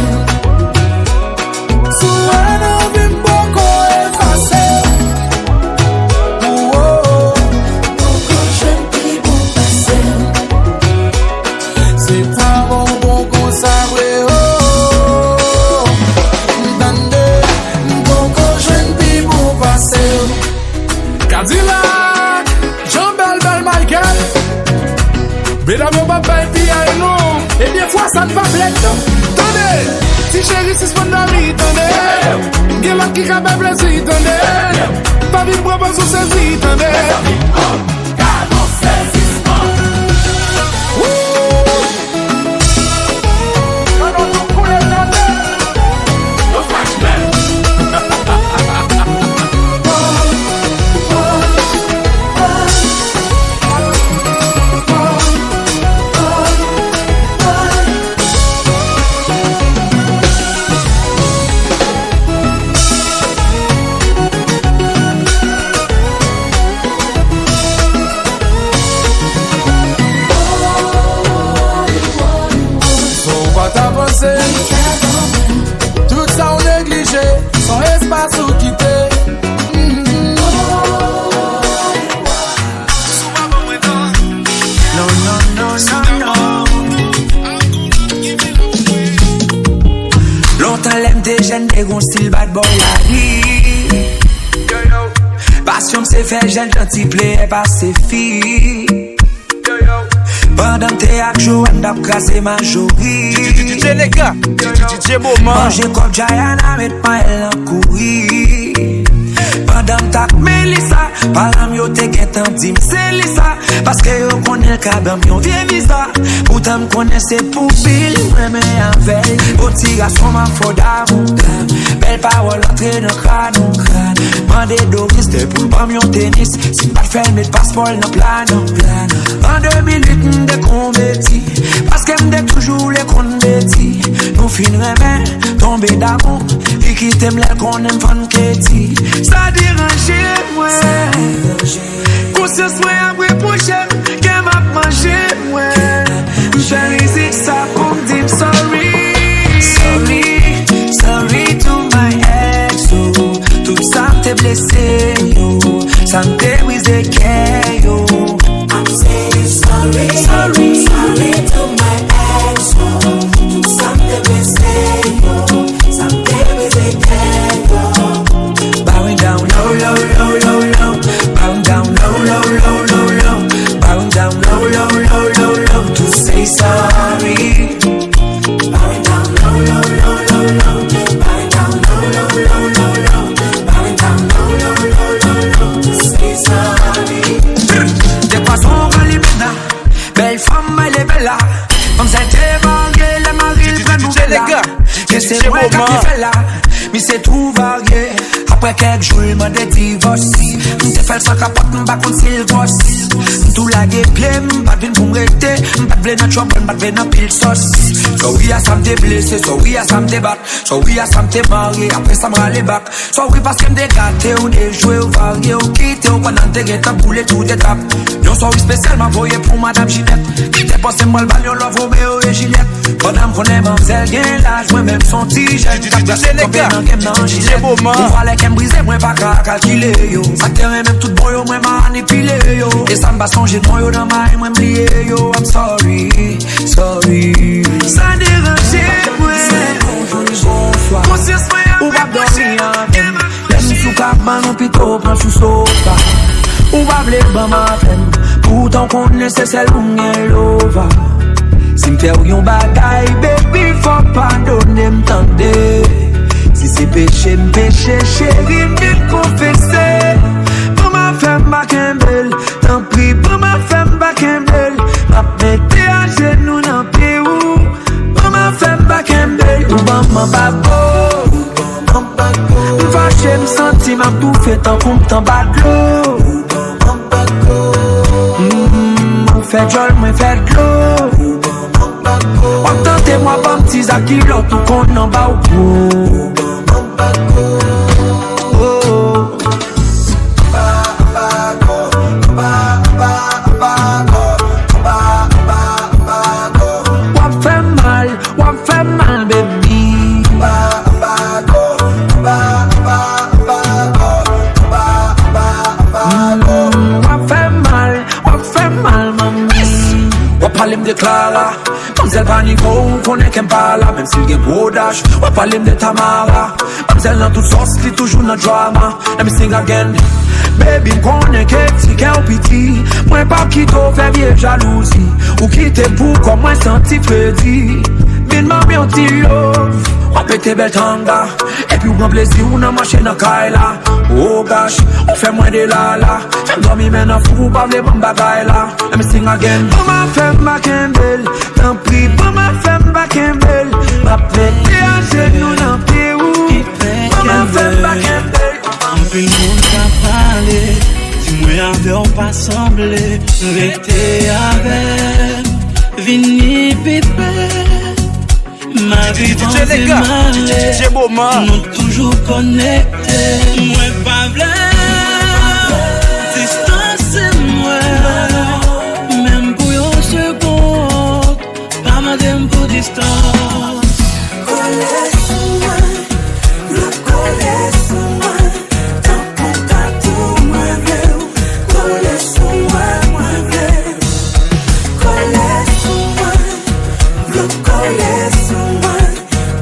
Sous un envie m'bon qu'on efface. Mon coche qui bon passer. C'est pas bon qu'on s'abrège. Go Si chérie, si c'est pas de t'en Get l'autre qui capable plaisir, t'en pas vite propose ou saisi, t'en tout ça on négligé, son espace ou quitté. Longtemps l'aime des jeunes, des gros style bad boy la vie. Passion c'est fait jeune, gentil play pas ses filles. Pendant t'es avec Joanne d'ap crasé ma jolie. DJ les gars, DJ Moment. Manger comme Diana, mettre ma elle en courir. Pendant t'as Melissa, parlant yo te guettant dit c'est Lisa. Parce que yo connaît le cabam, yo vient visa. Pourtant m'connais c'est pour Bill, m'aimé en veille. Petit garçon m'a faut d'amour. Belle parole entrée dans crâne. Mandé Doris, c'était pour le bam yon tennis. Si pas faire mettre passeport dans plan. En 2008 m'de combetti. Parce que m'de toujours les condétis. Nous finirons tomber d'amour. Et qui t'aime l'air qu'on aime fan Katie. Ça dérange moi. Conscience moi après prochaine. Qu'elle m'a mangé moi. J'ai risé ça pour me dire sorry. Sorry to my ex. Tout ça m'te blessé yo. Ça m'te brisé yo. I'm saying sorry to my ex. Tout ça m'te blessé yo. Ça m'te brisé yo. Bowing down low. Bowing down low. Bowing down low. To say sorry. Bowing down low. Bowing down low. Bowing down low. To say sorry. Des poissons galimena, belle femme elle est belle là. Comme ça t'es varié, la marine plein de là. Que c'est moi qui fait là, mais c'est tout varié. Après quelques jours, il m'a divorcé. M'te fait sans capote, m'ba contre s'il gosse. Tout la gueule, m'pas de pour m'rêter. M'pas de v'le trouble, m'pas de v'le pile sauce. So oui, à ça m'te blessé, so oui, à ça m'te bat. So oui, à ça m'te marié, après ça m'rale back. So oui, parce que m'te gâté, ou des jouets, ou varié, ou quitté, ou pendant t'es guetta, boulé tout étape. Yon so oui spécialement voyé pour madame Ginette. Qui t'es passé moi le ballon, love Romeo et Juliette. Pendant m'connais mamzelle, gain l'âge, moi même son tige. DJ les gars, DJ Moment. Brisé, moi pas qu'à calculer yo. Ça terre même tout bon yo, moi manipulé yo. Et ça m'ba songer non yo dans ma moi m'blié yo. I'm sorry. Ça dérange moi. Bonsoir. Conscience moi ou pas dormir. L'aime sous cabane ou pito prend sous sofa. Ou pas blé ban ma peine. Pourtant qu'on nécessaire ou m'en lova. Si m'fait ou yon bataille, baby faut pas donner m'tendez. Si c'est péché, m'péché, chérie, m'vite confesser. Pour ma femme, ma Kembel, tant pis, pour ma femme, ma Kembel. Ma mette à genoux dans pied ou. Pour ma femme, ma Kembel, ou maman babo. M'fâché, m'senti, m'a tout fait tant qu'on m't'en bat l'eau. M'fait jol, m'fait l'eau. Entendez-moi, pas m'ti zaki, l'autre qu'on en bat au bout. Wap fait mal, baby. Wap fait mal, mami. Wap parler de Clara. Mamzelle pas niveau, connaît qu'elle parle. Même s'il y a gros dash. Wap parler de Tamara. Mamzelle dans toute sauce, qui toujours dans drama. Let me sing again. Baby, m'connais qu'elle si qu'elle piti. Moi pas qui t'o fait vieille jalousie. Ou qui t'es pour comme moi senti Freddy. Bin m'a bien ti love. on pété bel tanga. Et puis on prend plaisir, on a marché dans Kaila. Oh gosh, on fait moins de la. Femme dormir maintenant, fou, pas les bonnes bagailles là. Let me sing again. Pour ma femme, ma Campbell. Tant pis, pour ma femme, ma Campbell. Ma pété à genoux, dans pied où. Pour ma femme, ma Campbell. Un peu le monde t'a parlé. Dis-moi avec on pas semblé. Rester avec. Vini bébé. Ma vie dans tes mains. Nous toujours connectés. Moi pas v'là. Distance moi. Même pour une seconde. Pas madame pour distance. Collez sur moi. Le collez sur moi. Tant qu'on t'a tout moi veut. Collez sur moi, moi veut. Collez sur moi. Le collez sur moi.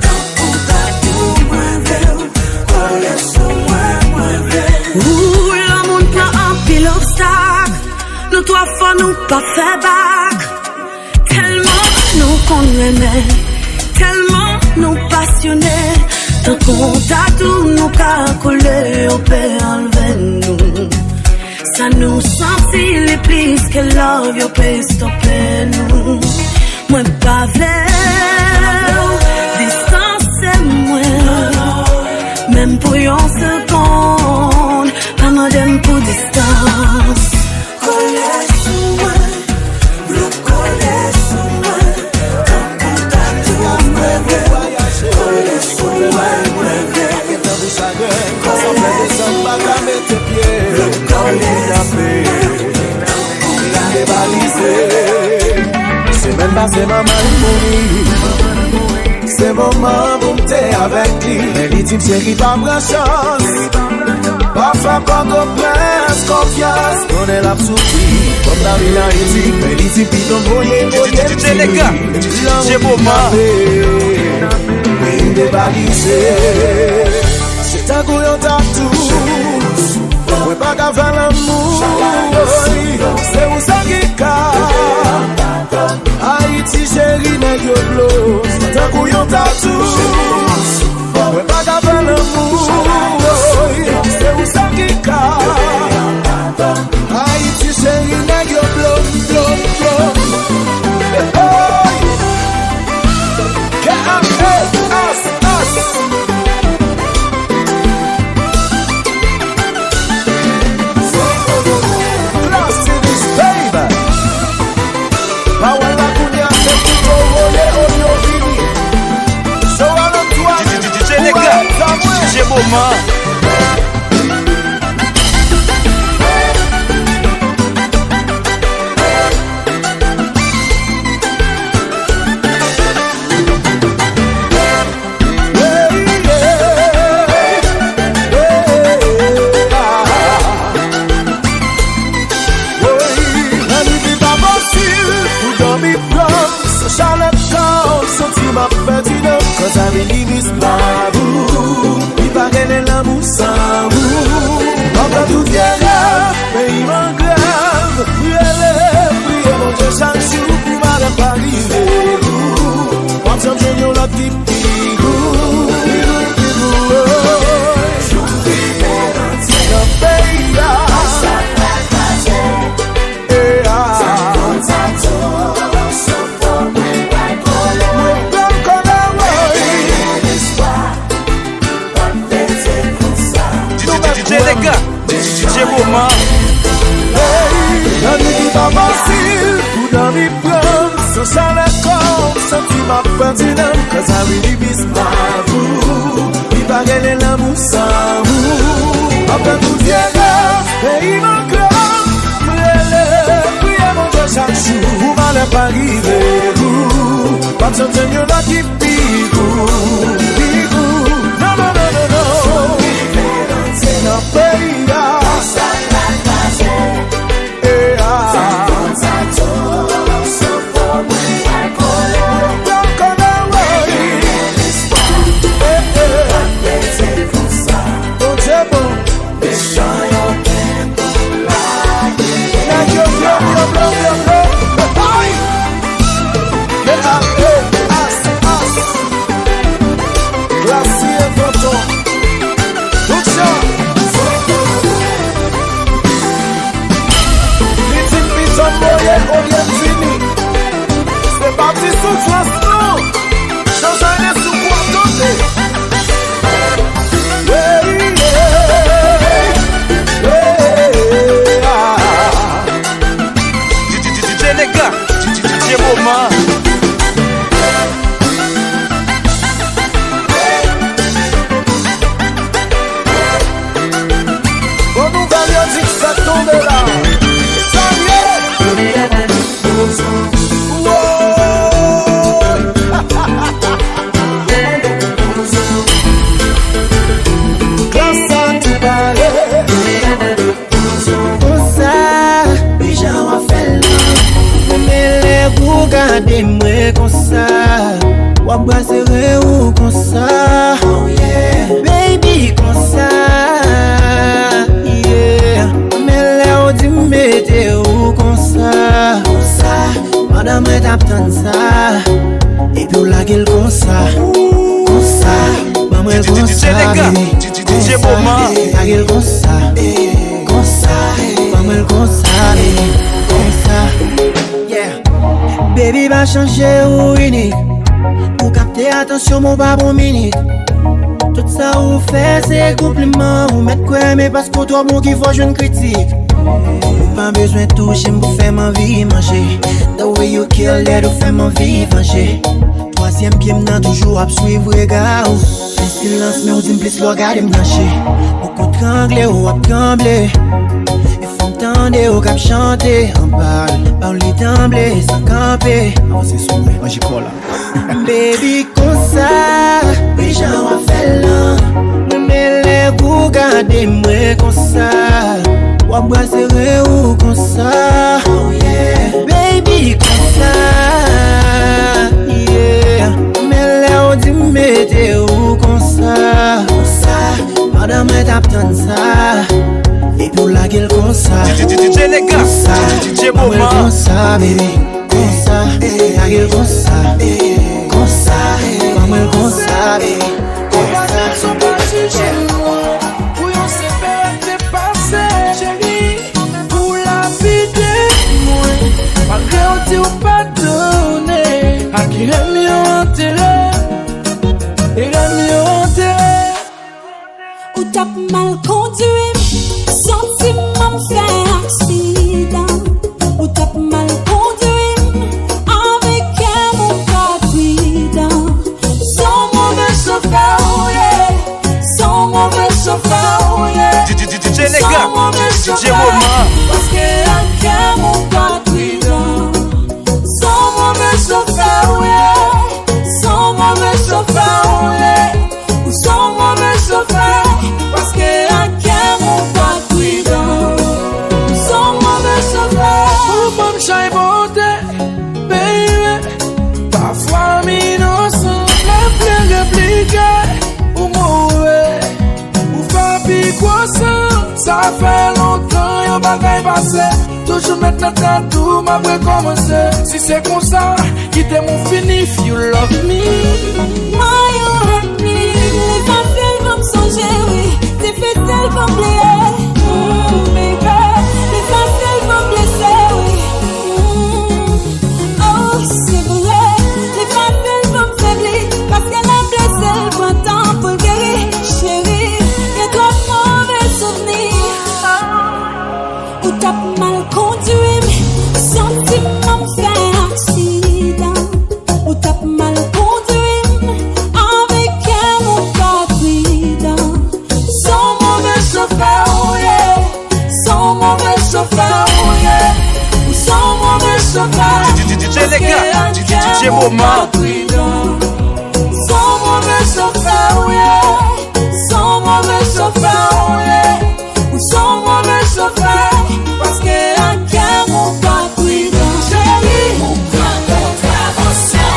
Tant qu'on t'a tout moi veut. Collez sur moi, moi veut. Ouh, le monde plein un pile obstacle. Nous trois fois nous pas fait back. Tellement nous qu'on aimait. Tellement nous passionnés. Tant qu'on t'a tout nous qu'a collé. Au père enlever nous. Ça nous sentit les plus que love. Yo peut stopper nous. Moi pas vrai. Distance c'est moi. Même pour une seconde, pas madame pour distance. Collez sur moi. Le collez sur moi. Tant qu'on t'a tout moi veut. Collez sur moi, moi veut. C'est même pas c'est maman mourir. C'est moment pour m'être avec lui. Mais l'intime c'est qui pas prend chance. Parfois quand on presse confiance, on est là pour souffrir. Comme la vie là ici. Mais l'intime puis ton voyer. DJ les gars, DJ Boma. Mais il débalisé. C'est un couillon tatou. On pas qu'à faire l'amour. C'est où ça qui casse. Haïti chérie n'est que blos. C'est un couillon tatou. On pas qu'à faire l'amour. C'est où ça qui casse. Haïti chérie n'est que blos. DJ Boma. Cause I really miss my boo. Il paraît de l'amour sans vous. Encore tout est grave, mais il m'en grave. Priez mon Dieu chaque jour pour m'aller pas arriver. Quand j'aime j'ai eu l'autre qui pigou. DJ Boma. La nuit qui va facile, tout dans mes plans. Sans chalet comme, senti ma pertinente. Cause I really miss my boo. Il paraît de l'amour sans vous. Après tout viendra, et il m'encore. Priez mon Dieu chaque jour. Vous m'allez pas arriver. Pas de changer là qui pigou. Non, non, non, non, non. C'est notre pays là. DJ Moment. Agil comme ça, comme elle comme ça. Yeah. Baby va changer ou unique. Pour capter attention mon babon minute. Tout ça ou fait c'est compliment. Ou mettre quoi mais parce que toi mon qui faut je ne critique. Pas besoin de toucher pour faire ma vie manger. The way you kill that ou faire ma vie venger. Troisième pied m'nan toujours à suivre regard. Le silence mais ou dis plus le regard me lâcher. Beaucoup de tremblé ou à trembler. Et faut m'tendre ou cap chanter. En parle d'emblée sans camper. Oh c'est son moi j'ai quoi là. Baby comme ça, oui j'en fait là. Mais les goûts gardez-moi comme ça. Ou brasserie ou comme ça. Oh yeah. Baby comme ça. Yeah. Mais là on dit mettez ou comme ça. Madame est aptante ça. Et pour la gueule comme ça. DJ les gars. DJ Moment. Comme ça baby. Comme ça. La gueule comme ça. Comme ça. Comme elle comme ça baby. Comme ça. Malgré on dit ou pas donné, à qui est mieux enterré, et est mieux enterré. Ou t'as mal conduit, sentiment fait accident. Ou t'as mal conduit, avec un mon caprident. Sans mauvais chauffeur, yeah. Sans mauvais chauffeur, yeah. DJ les gars. DJ Moment. Parce que un mon caprident. Sans mauvais chauffeur, yeah. Sans mauvais chauffeur, yeah. Ou sans mauvais chauffeur. Parce que un mon caprident. Sans mauvais chauffeur. Ou m'en chai bonté, baby. Parfois innocent, la plein répliqué. Ou mauvais, ou papi quoi ça. Ça fait longtemps y'a bagaille passé. Toujours mettre dans tout m'a recommencé. Si c'est comme ça, quittez mon fini if you love me. Why you hurt me? Les faciles vont me songer, oui. Difficile vont me plier, baby. Les faciles vont me blesser, oui. Oh, c'est vrai. Les faciles vont me faiblir. Parce qu'elle a blessé, le bon temps pour le guérir. Chérie, y'a trop de mauvais souvenirs. Ou t'as mal conduit, sentiment fait accident. Ou t'as mal conduit, avec un mon caprident. Sans mauvais chauffeur, yeah. Sans mauvais chauffeur, yeah. Ou sans mauvais chauffeur. DJ les gars. DJ Moment. Sans mauvais chauffeur, yeah. Sans mauvais chauffeur, yeah. Ou sans mauvais chauffeur. Parce que un cœur mon caprident. Chérie, mon cœur contravention.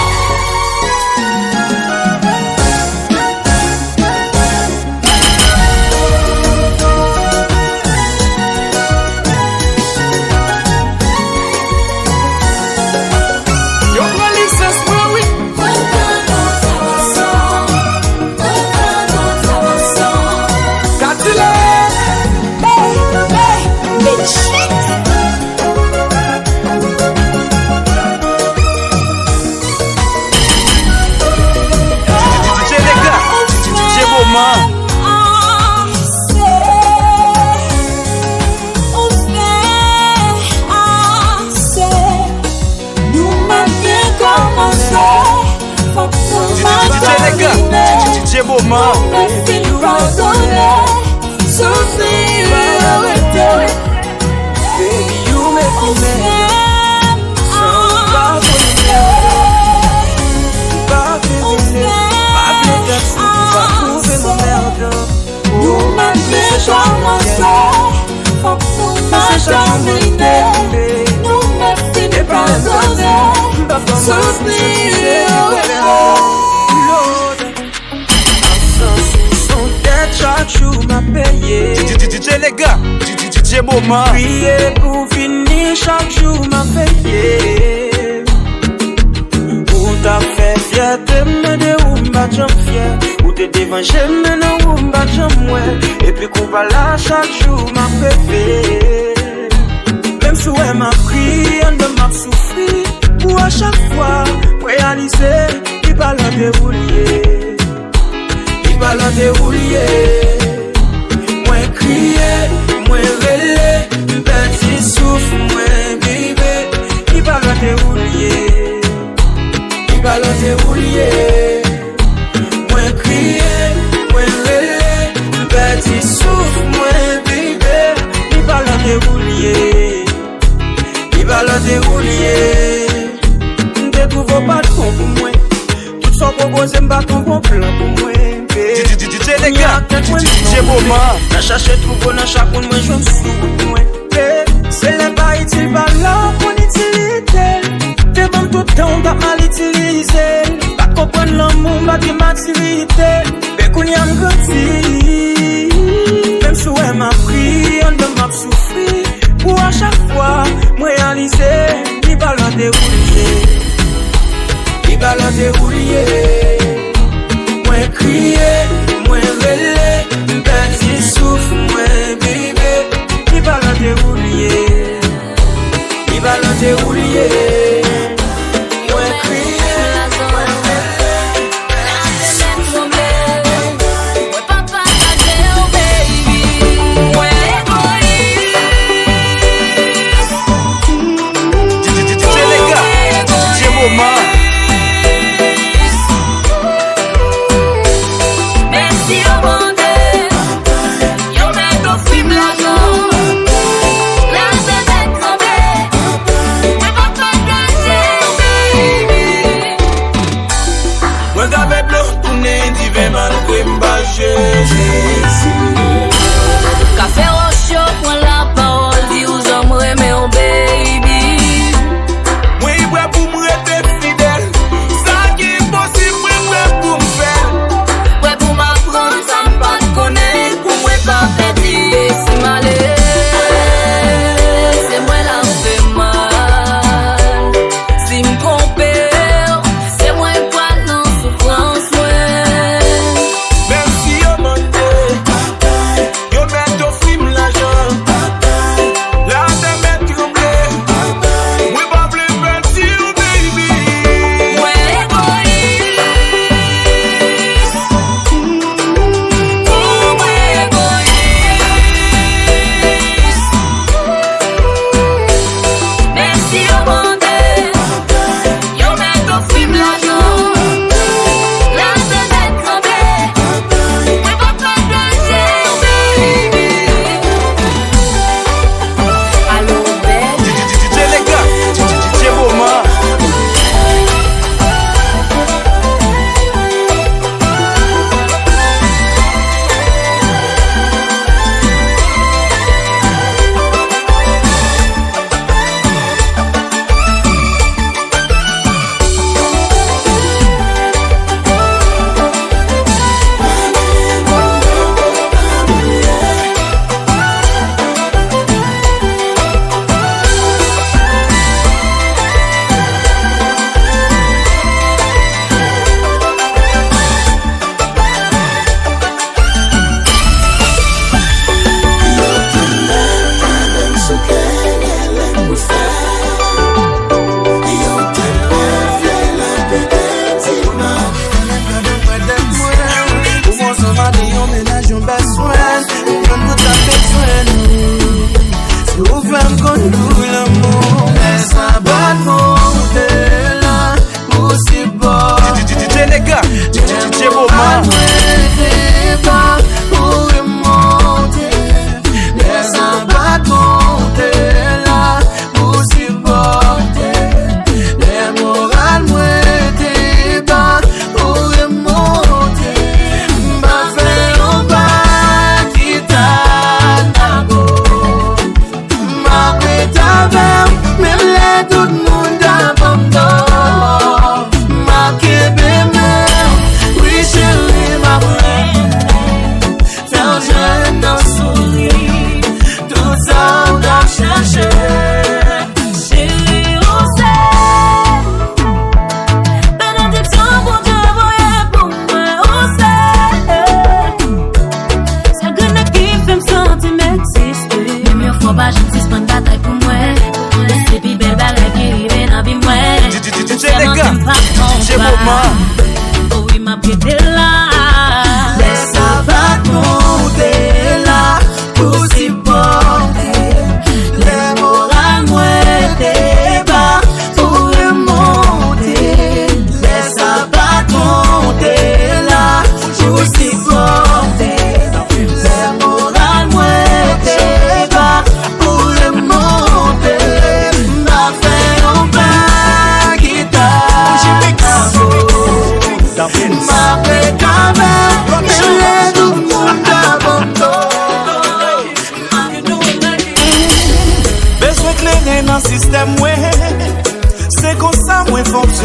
Yo police is where we got the love. Bitch. DJ les gars. DJ Moment. DJ les gars. DJ Moment. Baby, you make me mad. DJ les gars. DJ Moment. Prier pour finir chaque jour m'a payé. Ou t'as fait fierté, mais de ou m'a jam fier. Ou t'es devant j'aime, mais non ou m'a jam ouais. puis qu'on va là chaque jour m'a rêvé. Même si elle m'a pris, elle m'a souffert. Pour à chaque fois réaliser, il va la dérouler. Il va la dérouler. Moi crier, moi rêler, petit souffle, moi vivre. Il va la dérouler. Il va la dérouler. Moi crier, moi rêler, petit souffle, moi vivre. Il va la dérouler. Il va la dérouler. Découvre pas de fond pour moi. Tout ça propose m'bat ton bon plan pour moi. DJ les gars, DJ Boma. N'a cherché tout bon dans chaque monde, moi je me sous pour moi. C'est les pas utile, pas là pour utilité. T'es bon tout le temps, t'as mal utilisé. Pas comprendre l'amour, pas de maturité. Mais qu'on y a grandi. Même si elle m'a pris, on m'a souffert. Pour à chaque fois, moi réaliser, il va la dérouler. Il va la dérouler. Moi crier, moi rêler, petit souffle, moi vivre. Il va la dérouler. Il va la dérouler. Moi crier, moi rêler. Papa a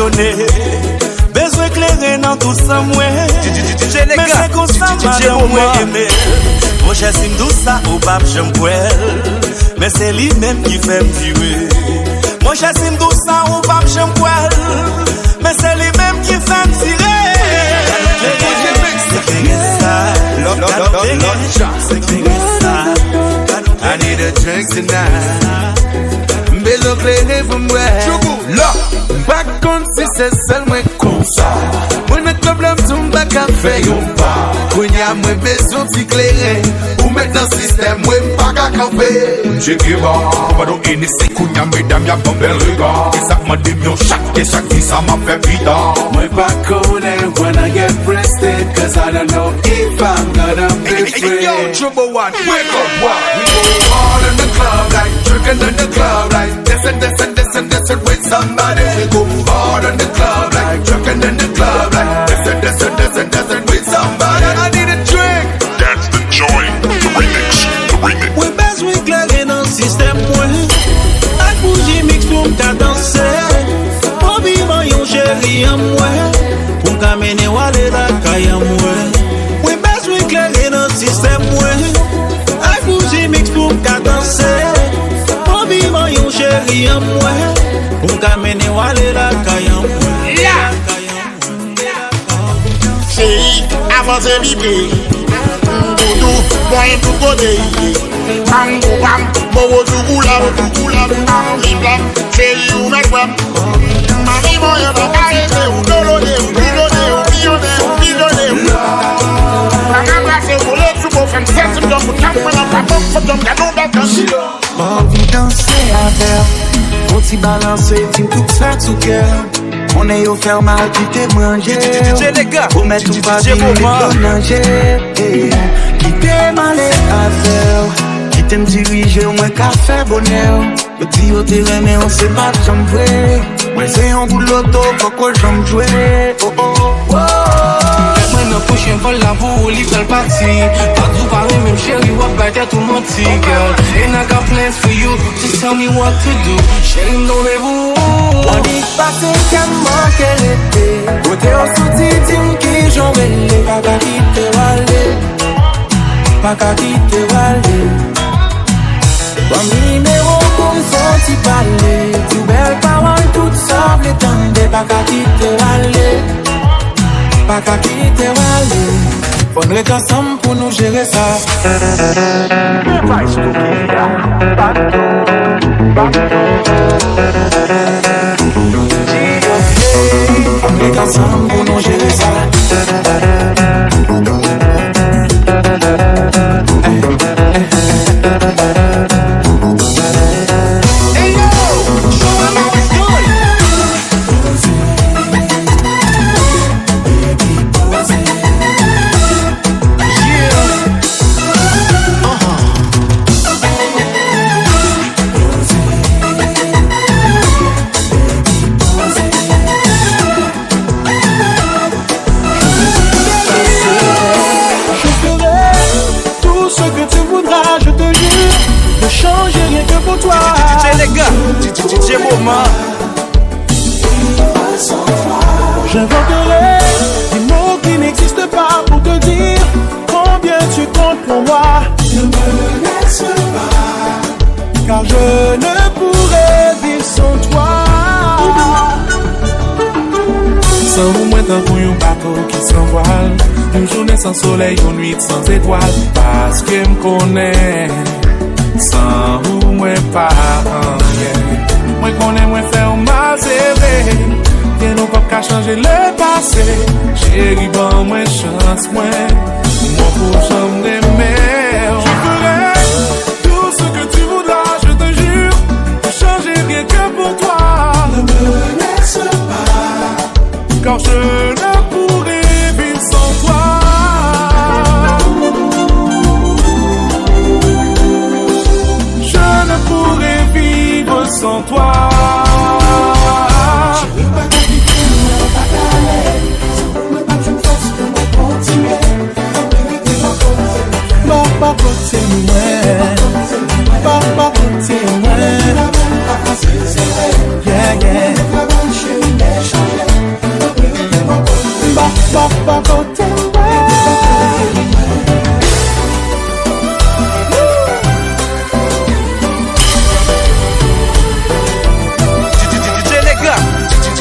abandonné. Besoin éclairé dans tout ça, moi. Mais c'est comme ça, madame, moi, aimé. Mon cher Simdou, ça, au pape, j'aime pour elle. Mais c'est lui-même qui fait me tirer. Mon cher Simdou, ça, au pape, j'aime pour elle. Mais c'est lui-même qui fait me tirer. I need a drink tonight. Mbelo clairé pour moi. Là, pas contre si c'est seul moi comme ça. Moi notre problème tout pas qu'à faire ou pas. Quand y a moi besoin d'y clairer. Ou mettre dans le système moi pas qu'à camper. J'ai qui va, pas d'eau initié. Quand y a mesdames y'a pas bel regard. Et ça m'a dit mieux chaque vie ça m'a fait vite. Moi pas connaître when I get breasted. Cause I don't know if I'm gonna be free. Yo, Trouble One, wake up, wow. We go all in the club like drinking in the club like this and with somebody. We go hard in the club like drinking in the club like this and with somebody. I need a drink. That's the joint, the remix. Oui, besoin clairer dans le système, moi. A bouger mix pour m'ta danser. Pour vivre yon chéri en moi. Pour m'amener ou aller la caille en moi. Oui, besoin clairer dans le système, moi. A bouger mix pour m'ta danser. Pour vivre yon chéri en moi. Pour m'amener ou aller la caille en moi. Chéri, avance vibrer. Doudou, point tout côté. Bam, bam, bobo tout coulab, bam, bam, chéri ou mec web. Mami moyen de carré, ou dolodé, ou bidonné, ou bidonné, ou bidonné, ou. Bam, embrasser, vous l'êtes sous vos femmes, c'est tout, vous tapez dans la bombe, faut donc la bombe d'attention. Envie danser avec, faut t'y balancer, t'y tout faire tout cœur. On est au ferme à quitter manger. Pour mettre tout pas bien les manger. Quitter mal les affaires. Quitter me diriger au moins qu'à faire bonheur. Le petit au terrain mais on sait pas j'aime jouer. Moi c'est un bout de l'auto, pourquoi j'aime jouer. Oh oh oh. Moi non prochain vol là pour livrer le parti. Pas tout parler même chérie, what better tout mentir girl. And I got plans for you, just tell me what to do. Chérie m'donnez-vous. On dit pas c'est qu'à manquer l'été. Côté on sortit d'une qui j'en mêlé. Pas qu'à quitter Walé. Pas qu'à quitter Walé. Bon numéro comme ça t'y parler. Tout belle parole, toute sauve les temps. Pas qu'à quitter Walé. Pas qu'à quitter Walé. Faudrait qu'ensemble pour nous gérer ça. On est ensemble pour nous gérer ça. Hey yo, show them how it's done. DJ Moment. J'inventerai des mots qui n'existent pas pour te dire combien tu comptes pour moi. Ne me laisse pas, car je ne pourrais vivre sans toi. Sans vous, moi, tant pour un bateau qui s'envole. Une journée sans soleil, une nuit sans étoiles. Parce que me connais. Sans vous, moi, pas rien. Moi, connais, moi, faire mal, c'est vrai. Bien, nous, pas qu'à changer le passé. Chérie, bon, moi, chance, moi. Moi, pour jamais d'aimer. Je ferai tout ce que tu voudras, je te jure. Ne changer rien que pour toi. Ne me laisse pas, car je ne pourrai vivre sans toi. Je ne pourrai vivre sans toi. Je veux pas t'habiter, non, pas t'aller. Si vous me battez une force, je peux continuer. Pas côté moi, pas côté moi. Yeah, yeah. pas côté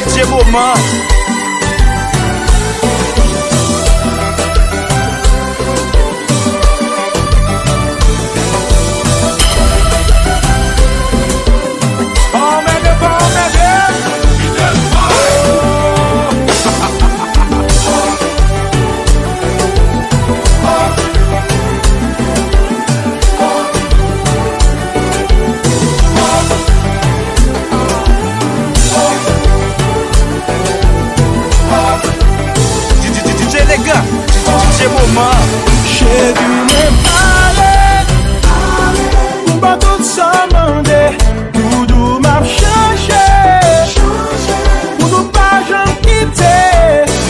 DJ Moment. Chéri mwen pale, mwen pa tout sa mande, Doudou m'a chache, pou nou pa jan kite.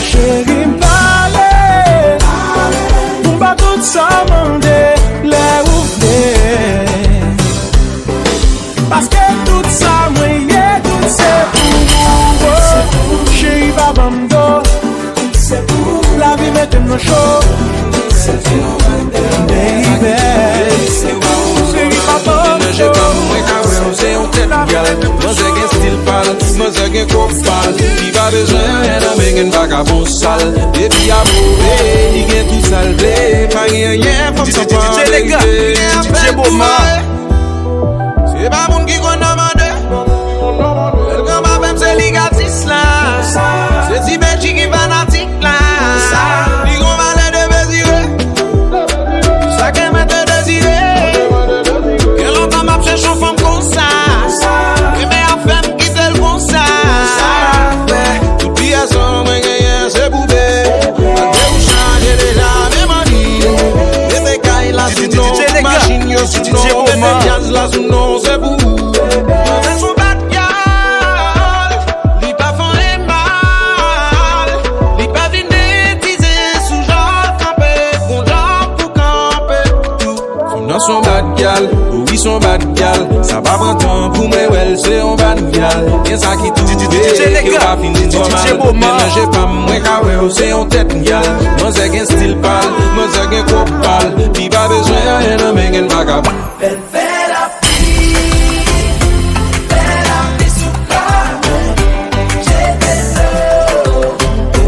Chéri mwen pale, mwen pa tout sa mande, le ou vle. Paske tout sa mwen ye, tout se pou. Chéri pa bamdo, la vie mette nou chou. Baby, j'ai comme moi quand c'est un tête gal. Moi j'ai qu'un style pâle, moi j'ai qu'un corps pâle. Il va besoin d'un mec un vagabond sale. Et puis à bourrer, il gagne tout sale blé. Pas rien, faut s'en prendre. DJ les gars, DJ Moment. C'est pas mon qui qu'on demande. Le grand même c'est ligatis là. C'est si belle qui est fanatique là. Il qu'on va l'air de désirer. Ça qu'elle m'a te désiré. Que longtemps m'a cherché une femme comme ça. Et mais à femme qui t'aime comme ça. Tout pied sans moi gagner c'est poubé. Quand vous changez déjà même en vie. Et mes cailles là sous nos machines yo sous nos. Et mes gaz là sous nos c'est pour. Son bad gal, oui son bad gal. Ça va prendre temps pour moi, well, c'est un bad gal. Bien ça qui tout DJ les gars, DJ Moment. J'ai pas moi car ouais, c'est un tête gal. Moi j'ai qu'un style pâle, moi j'ai qu'un corps pâle. Puis pas besoin d'un mec un vagabond. Elle fait la vie sous la j'ai de l'eau, oh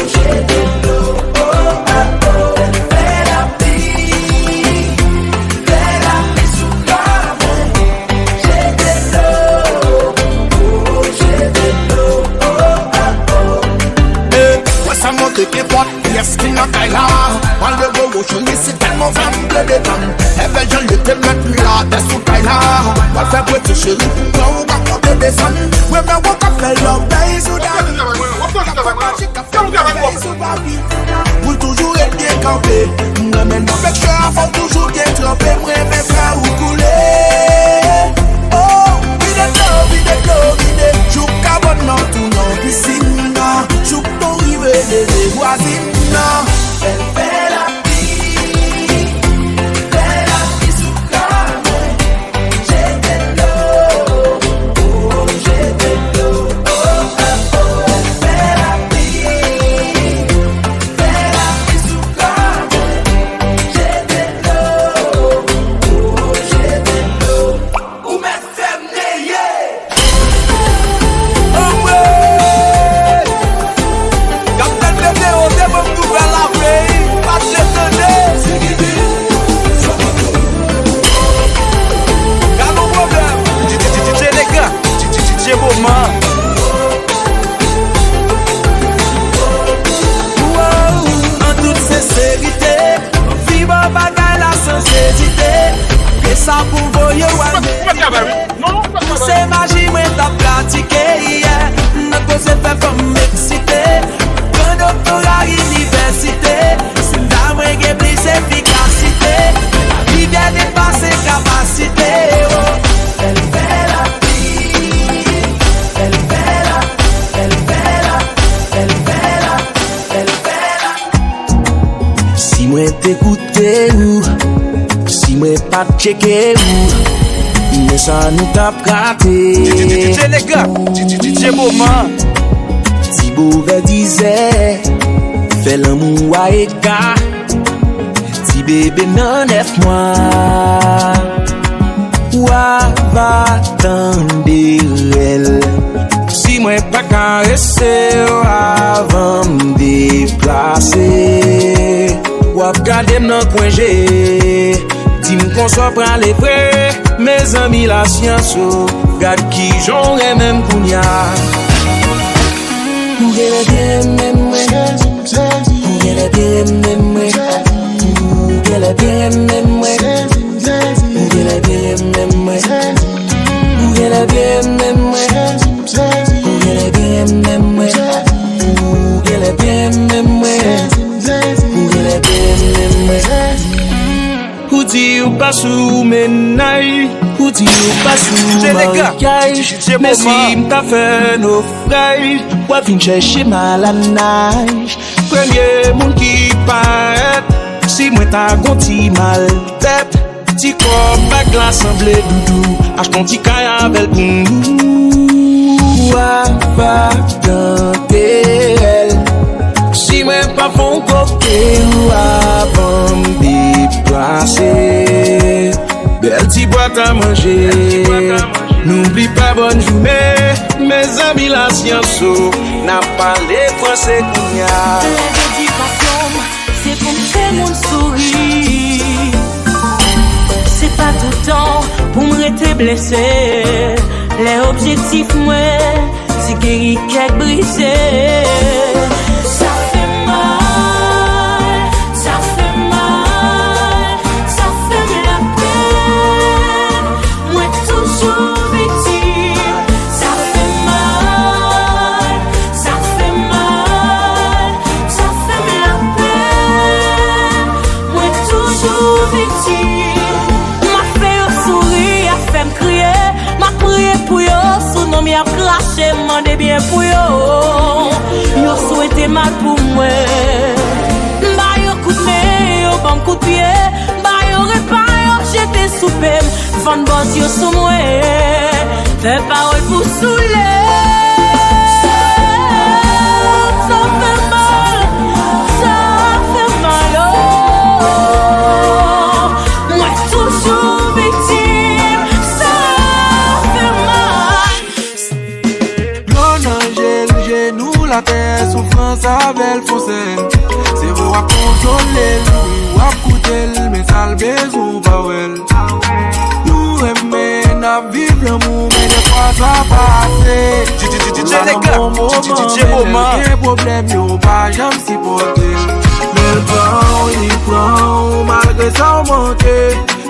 j'ai de l'eau, oh ah oh. Elle fait la vie sous la j'ai de l'eau, oh j'ai de l'eau, oh ah oh. Ouais, ça monte qui porte, yes, qui n'a qu'à là. On le beau, je me suis tellement femme de dedans. Et ben, je l'étais mettre là, t'es sous taille là. On va faire petit chéri, on va compter des sons. Ouais, mais on va faire l'homme d'ailleurs sous la pour toujours être bien campé. Moi, maintenant, avec ça, faut toujours bien trempé. Moi, mais ça ou couler. Oh, vide, joue cabane dans tout dans piscine. Joue pour river les voisines. Elle fait la vie sous la j'ai de l'eau, oh j'ai de l'eau, oh ah oh. Elle fait la vie sous la j'ai de l'eau, oh j'ai de l'eau, ou mes femmes n'ayez. Oh ouais, Captain Météo, c'est mon nouvel appel. Pas de l'étonner. Y'a nos problèmes. DJ les gars, DJ Moment. En toute sincérité, on vit ma bagaille là sans hésiter. Et ça pour voyer c'est magie, moi t'as pratiqué hier. N'a pas fait comme m'exciter. Un doctorat à l'université. C'est là moi qui ai plus efficacité. La vie vient dépasser capacité. Oh. Elle fait la vie, elle fait la. Si moi t'écoutais ou si moi pas checké ou mais ça nous t'a raté. DJ les gars, DJ Moment. Si Beauvais disait Fais l'amour à écart. Si bébé n'en 9 mois. Ou va attendre elle. Si moi pas caresser avant me déplacer. Ou regarder dans coin j'ai. Dis-moi qu'on soit prend les vrais. Mes amis la science. Garde qui j'aurais même kounya. Ou gèle bien même. Ou gèle bien même. Ou gèle bien même. Ou gèle bien même. Ou gèle bien même. Ou gèle bien même. Ou gèle bien même. Ou gèle bien même. Ou di ou pas sous menai. Ou di ou pas sous mariage. Mais si m'ta fait naufrage, ou vin chercher mal à nage. Premier monde qui paraît. Si moi ta gonti mal tête. Ti corps bag l'assemblée doudou. Ach ton ti kaya avec boum. Ou va tenter elle. Si moi pas font côté ou avant me déplacer. Belle ti boîte à manger. N'oublie pas bonne journée. Mes amis la science n'a pas les français qu'on y a. L'éducation, c'est pour me faire mon sourire. C'est pas tout le temps pour me rester blessé. Les objectifs, moi, c'est guérir qu'être brisé. Ça fait mal, ça fait mal, ça fait la peine. Moi, toujours victime. Ça fait mal, ça fait mal, ça fait la peine. Moi, toujours victime. M'a prié pour yo, sous nom m'a craché, m'en bien pour yo. Yo souhaité mal pour moi. Bah yo coup de main, yo bon coup de pied. Bah yo repas, yo j'étais sous pem. Van boss yo sous moi. Fais parole pour saouler. Ça fait mal, ça fait mal, oh. Moi toujours victime. La terre, souffrance avec foncé. C'est vous à consoler, ou à coûter, mais ça le besoin pas well. Nous aimons, n'a vivre l'amour, mais des fois ça passe. DJ Boman, les problèmes, y'a pas jamais si porté. Mais le temps, il prend, malgré ça on monte.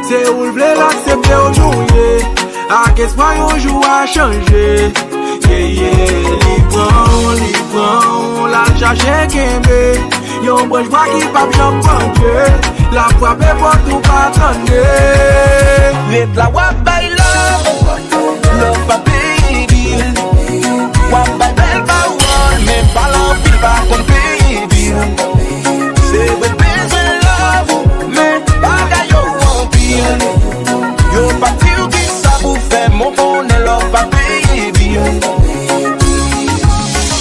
C'est où le blé l'accepter aujourd'hui. À qu'est-ce qu'on joue à changer. Liban, la chercher Kembe. Yon branche pas qui pas bien banqué. La frappe est pour tout pas attendre. Let la wap by love pa paye bill. Wap by belle pa one, mais pas l'empile pas qu'on paye bill. C'est with besoin love, mais pas gaillot en pile. Yo pas tir qui ça vous fait mon bonheur love pa paye bill.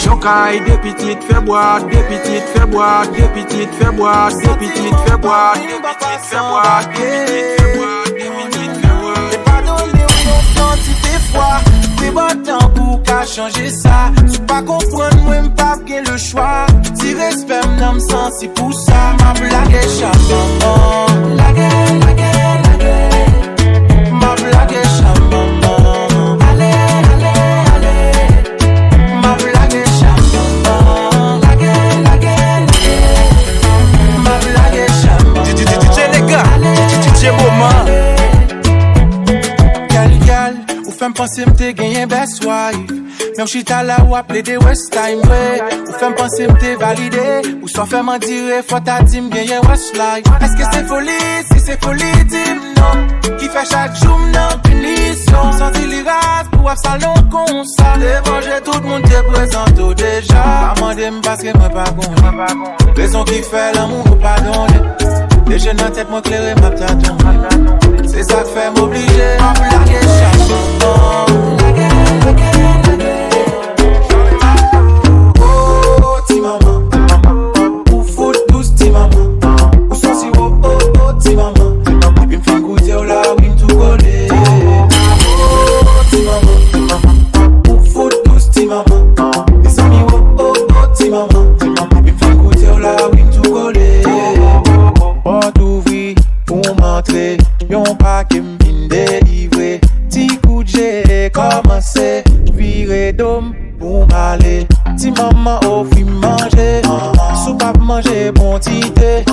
Yon caille des petites fait boire, des petites fait boire, des petites fait boire, des petites fait boire, des petites fait boire, des petites fait boire, des petites fait boire. T'es pas donné ou non quantité fois. T'es bon temps pour qu'à changer ça. Tu pas comprendre moi m'pas bien le choix. Si respect m'n'am sensi pour ça. Ma blague est charmant. La gueule, la gueule, la gueule. Ma blague est charmant. Femme penser m'te gagné best wife. Mais ou chita la ou appelé des West Time way. Ou femme penser m'te validé. Ou soit fait m'en dire faut ta dit m'gagné Westlife. Est-ce que c'est folie? Si c'est folie, dis-moi non. Qui fait chaque jour non punition. Senti les races pour avoir salon comme ça. Devant j'ai tout le monde te présente déjà. Amandez parce que moi pas con. Raison qui fait l'amour ou pas donner. Les jeunes en tête moi clairé m'a tâton. C'est ça que fait m'obliger. Ma blague est charmant. Oh, ti maman. Ou Yon pa ke m'vin délivrer. Ti kou j'ai commencé. Vire dom pour m'aller. Ti maman offri manger. Sou pa manger bon tité.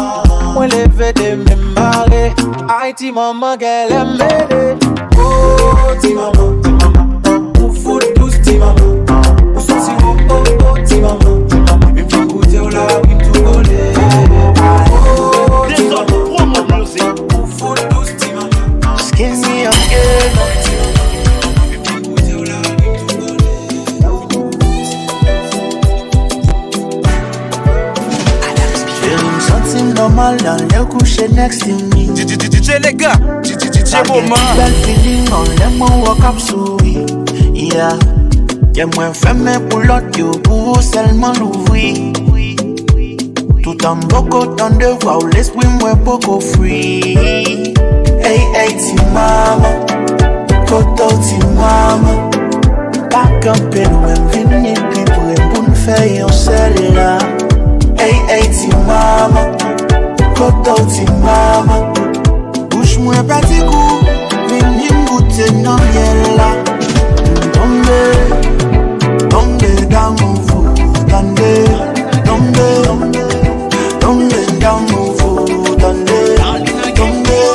Moi levé de me marrer. Aïe ti maman qu'elle aime m'aider. Oh ti maman, ou fout douce ti maman. Ou son si oh oh oh ti maman. Même pas goûter ou la ou tout coller. Oh ti maman, ou fout douce ti maman. Just give me a girl. Normal dans le coucher next to me. DJ les gars, DJ Boma. Belle feeling on les mots walk up souris. Yeah. Y'a moins fermé pour l'autre, yo pour seulement l'ouvrir. Tout en beaucoup temps de voix où l'esprit moins beaucoup free. Hey hey ti mama, koto ti mama. Pas camper nous même venir puis pour nous faire un seul là. Hey hey ti mama. Koto ti mama. Bouche moi petit coup. Vini m'goûter non miel là. Tombe dans mon fou. Tande. Tombe dans mon fou. Tande. Tombe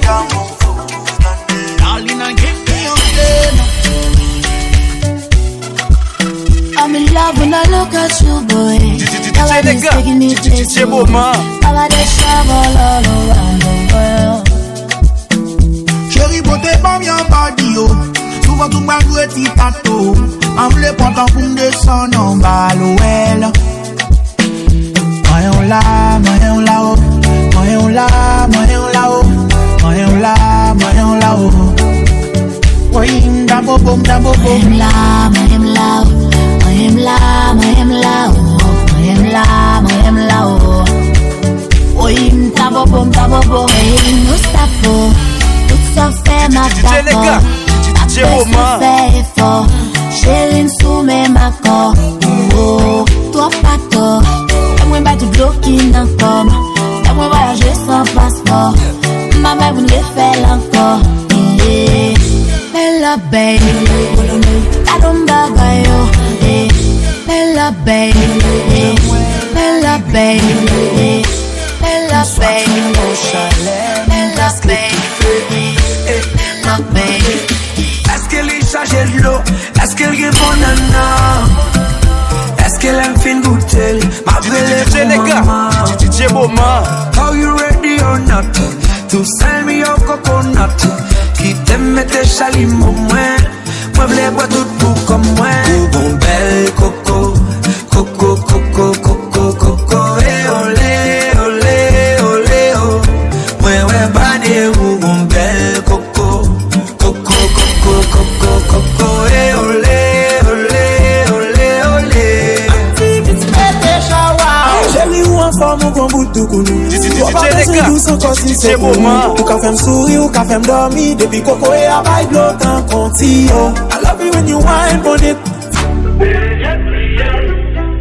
dans mon fou. Tande. Alina give me your I'm in love when I look at you, boy. DJ taking me DJ Boma. All this travel all around the world. Chérie, beauté, pas bien body, yo. Souvent, tout m'a joué petit tato. En v'le pendant pour me descendre en bas, l'ouel. Moyen là, moyen là-haut. Moyen là, moyen là-haut. Moyen là, moyen là-haut. Moyen d'abo bom, d'abo bom. Moyen là, moyen là-haut. Moyen là, moyen là-haut. Moyen là, moyen là-haut. Moyen d'abo bom, d'abo bom. Moyen Mustafa. Tout ça fait ma d'accord. DJ Boma. Fait effort. Chérie, soumet ma corps. Oh, toi pas tort. Moi, pas du bloqué encore. Moi, voyager sans passeport. Ma mère, vous ne fait encore. Bella baby. I don't bag yo. Bella baby. Bella baby. Bella baby. Bella baby. Bella baby. Est-ce qu'elle est chargée de l'eau? Est-ce qu'elle est bonne nana? Est-ce qu'elle aime fin goûter? Ma belle les gars, DJ Boma. Are you ready or not? To sell me your coconut. Qui t'aime tes chalimaux moins. Moi v'lais boire tout pour comme moi. Bon belle coco. Coco, coco, coco, coco. Eh olé, olé, olé, oh. Ouais, badé ou bon belle coco. Coco, coco, coco, coco. Eh olé, olé, olé, olé. Chérie ou en forme ou qu'on bout tout counou. Ou pas besoin douce encore si c'est pour moi. Ou qu'a fait m'sourire ou qu'a fait m'dormir. Depuis coco et à bail de l'autant conti. I love you when you whine on it.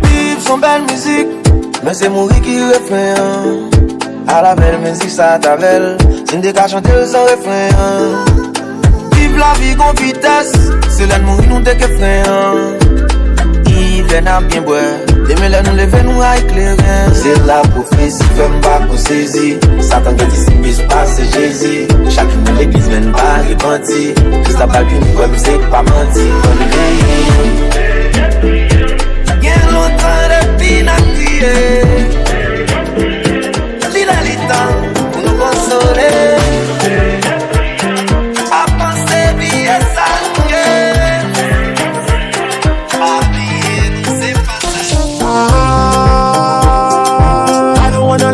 Vive son belle musique. Mais c'est mourir qui refrain. À la belle musique ça t'avelle. C'est une décage chanter sans refrain. Vive la vie con vitesse. C'est là de mourir nous dès que frein. Yves n'a bien boire. Demain là nous lever nous à éclairer. C'est la prophétie fait m'pas qu'on saisit. Satan qui dit si bis passe Jésus. Chacun de l'église vient pas repenti. Juste la balle nous comme c'est pas menti. Bien longtemps depuis n'a crié. Lila lita pour nous consoler. À penser bien ça.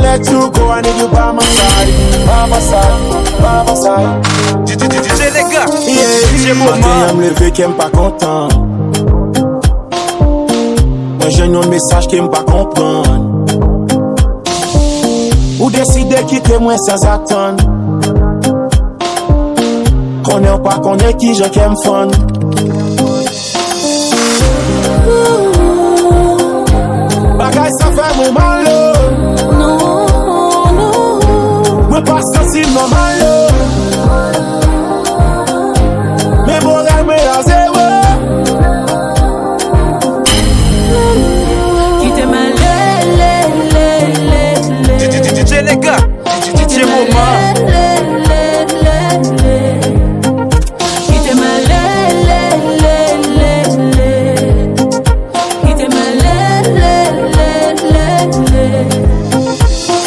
Let you go, I need you by my side, by my side, by my side. DJ les gars, DJ Boma. Me lever qui aime pas content. Moi j'ai un message qui aime pas comprendre. Ou décider quitter moi sans attendre. Connais ou pas connais qui je qu'aime fun. Bagay ça fait moi mal. Mwen pa sensi normal yo. Men moral mwen a zero. Quitte ma DJ les gars, DJ Moment. Quitte ma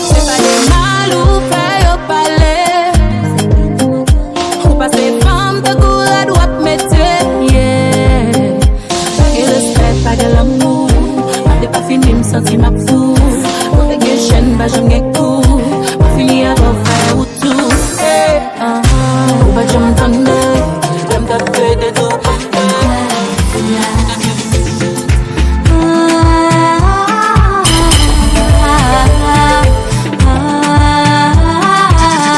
c'est pas des mal ou fait au palais. Ou pas ces femmes de goût à droite mettre. Yeah. Pas de respect, pas de l'amour. Pas de pas fini, me sentir ma fou. Pour que je chaîne, pas j'aime get cool. Pas fini à faire ou tout. Ou pas j'aime t'en j'aime t'appeler de tout.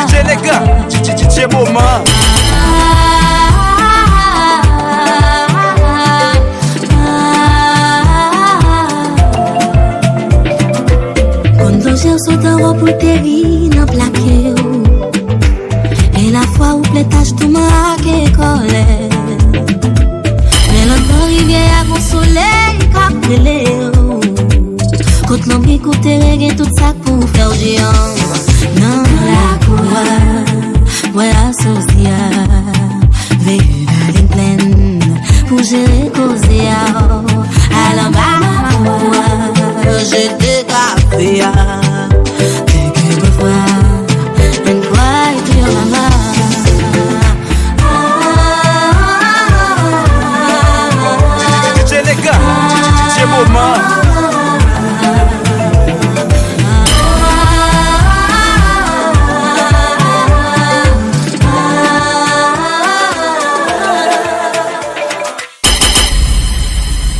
DJ les gars, DJ Moment. Quando eu sou tão bom por ter ido.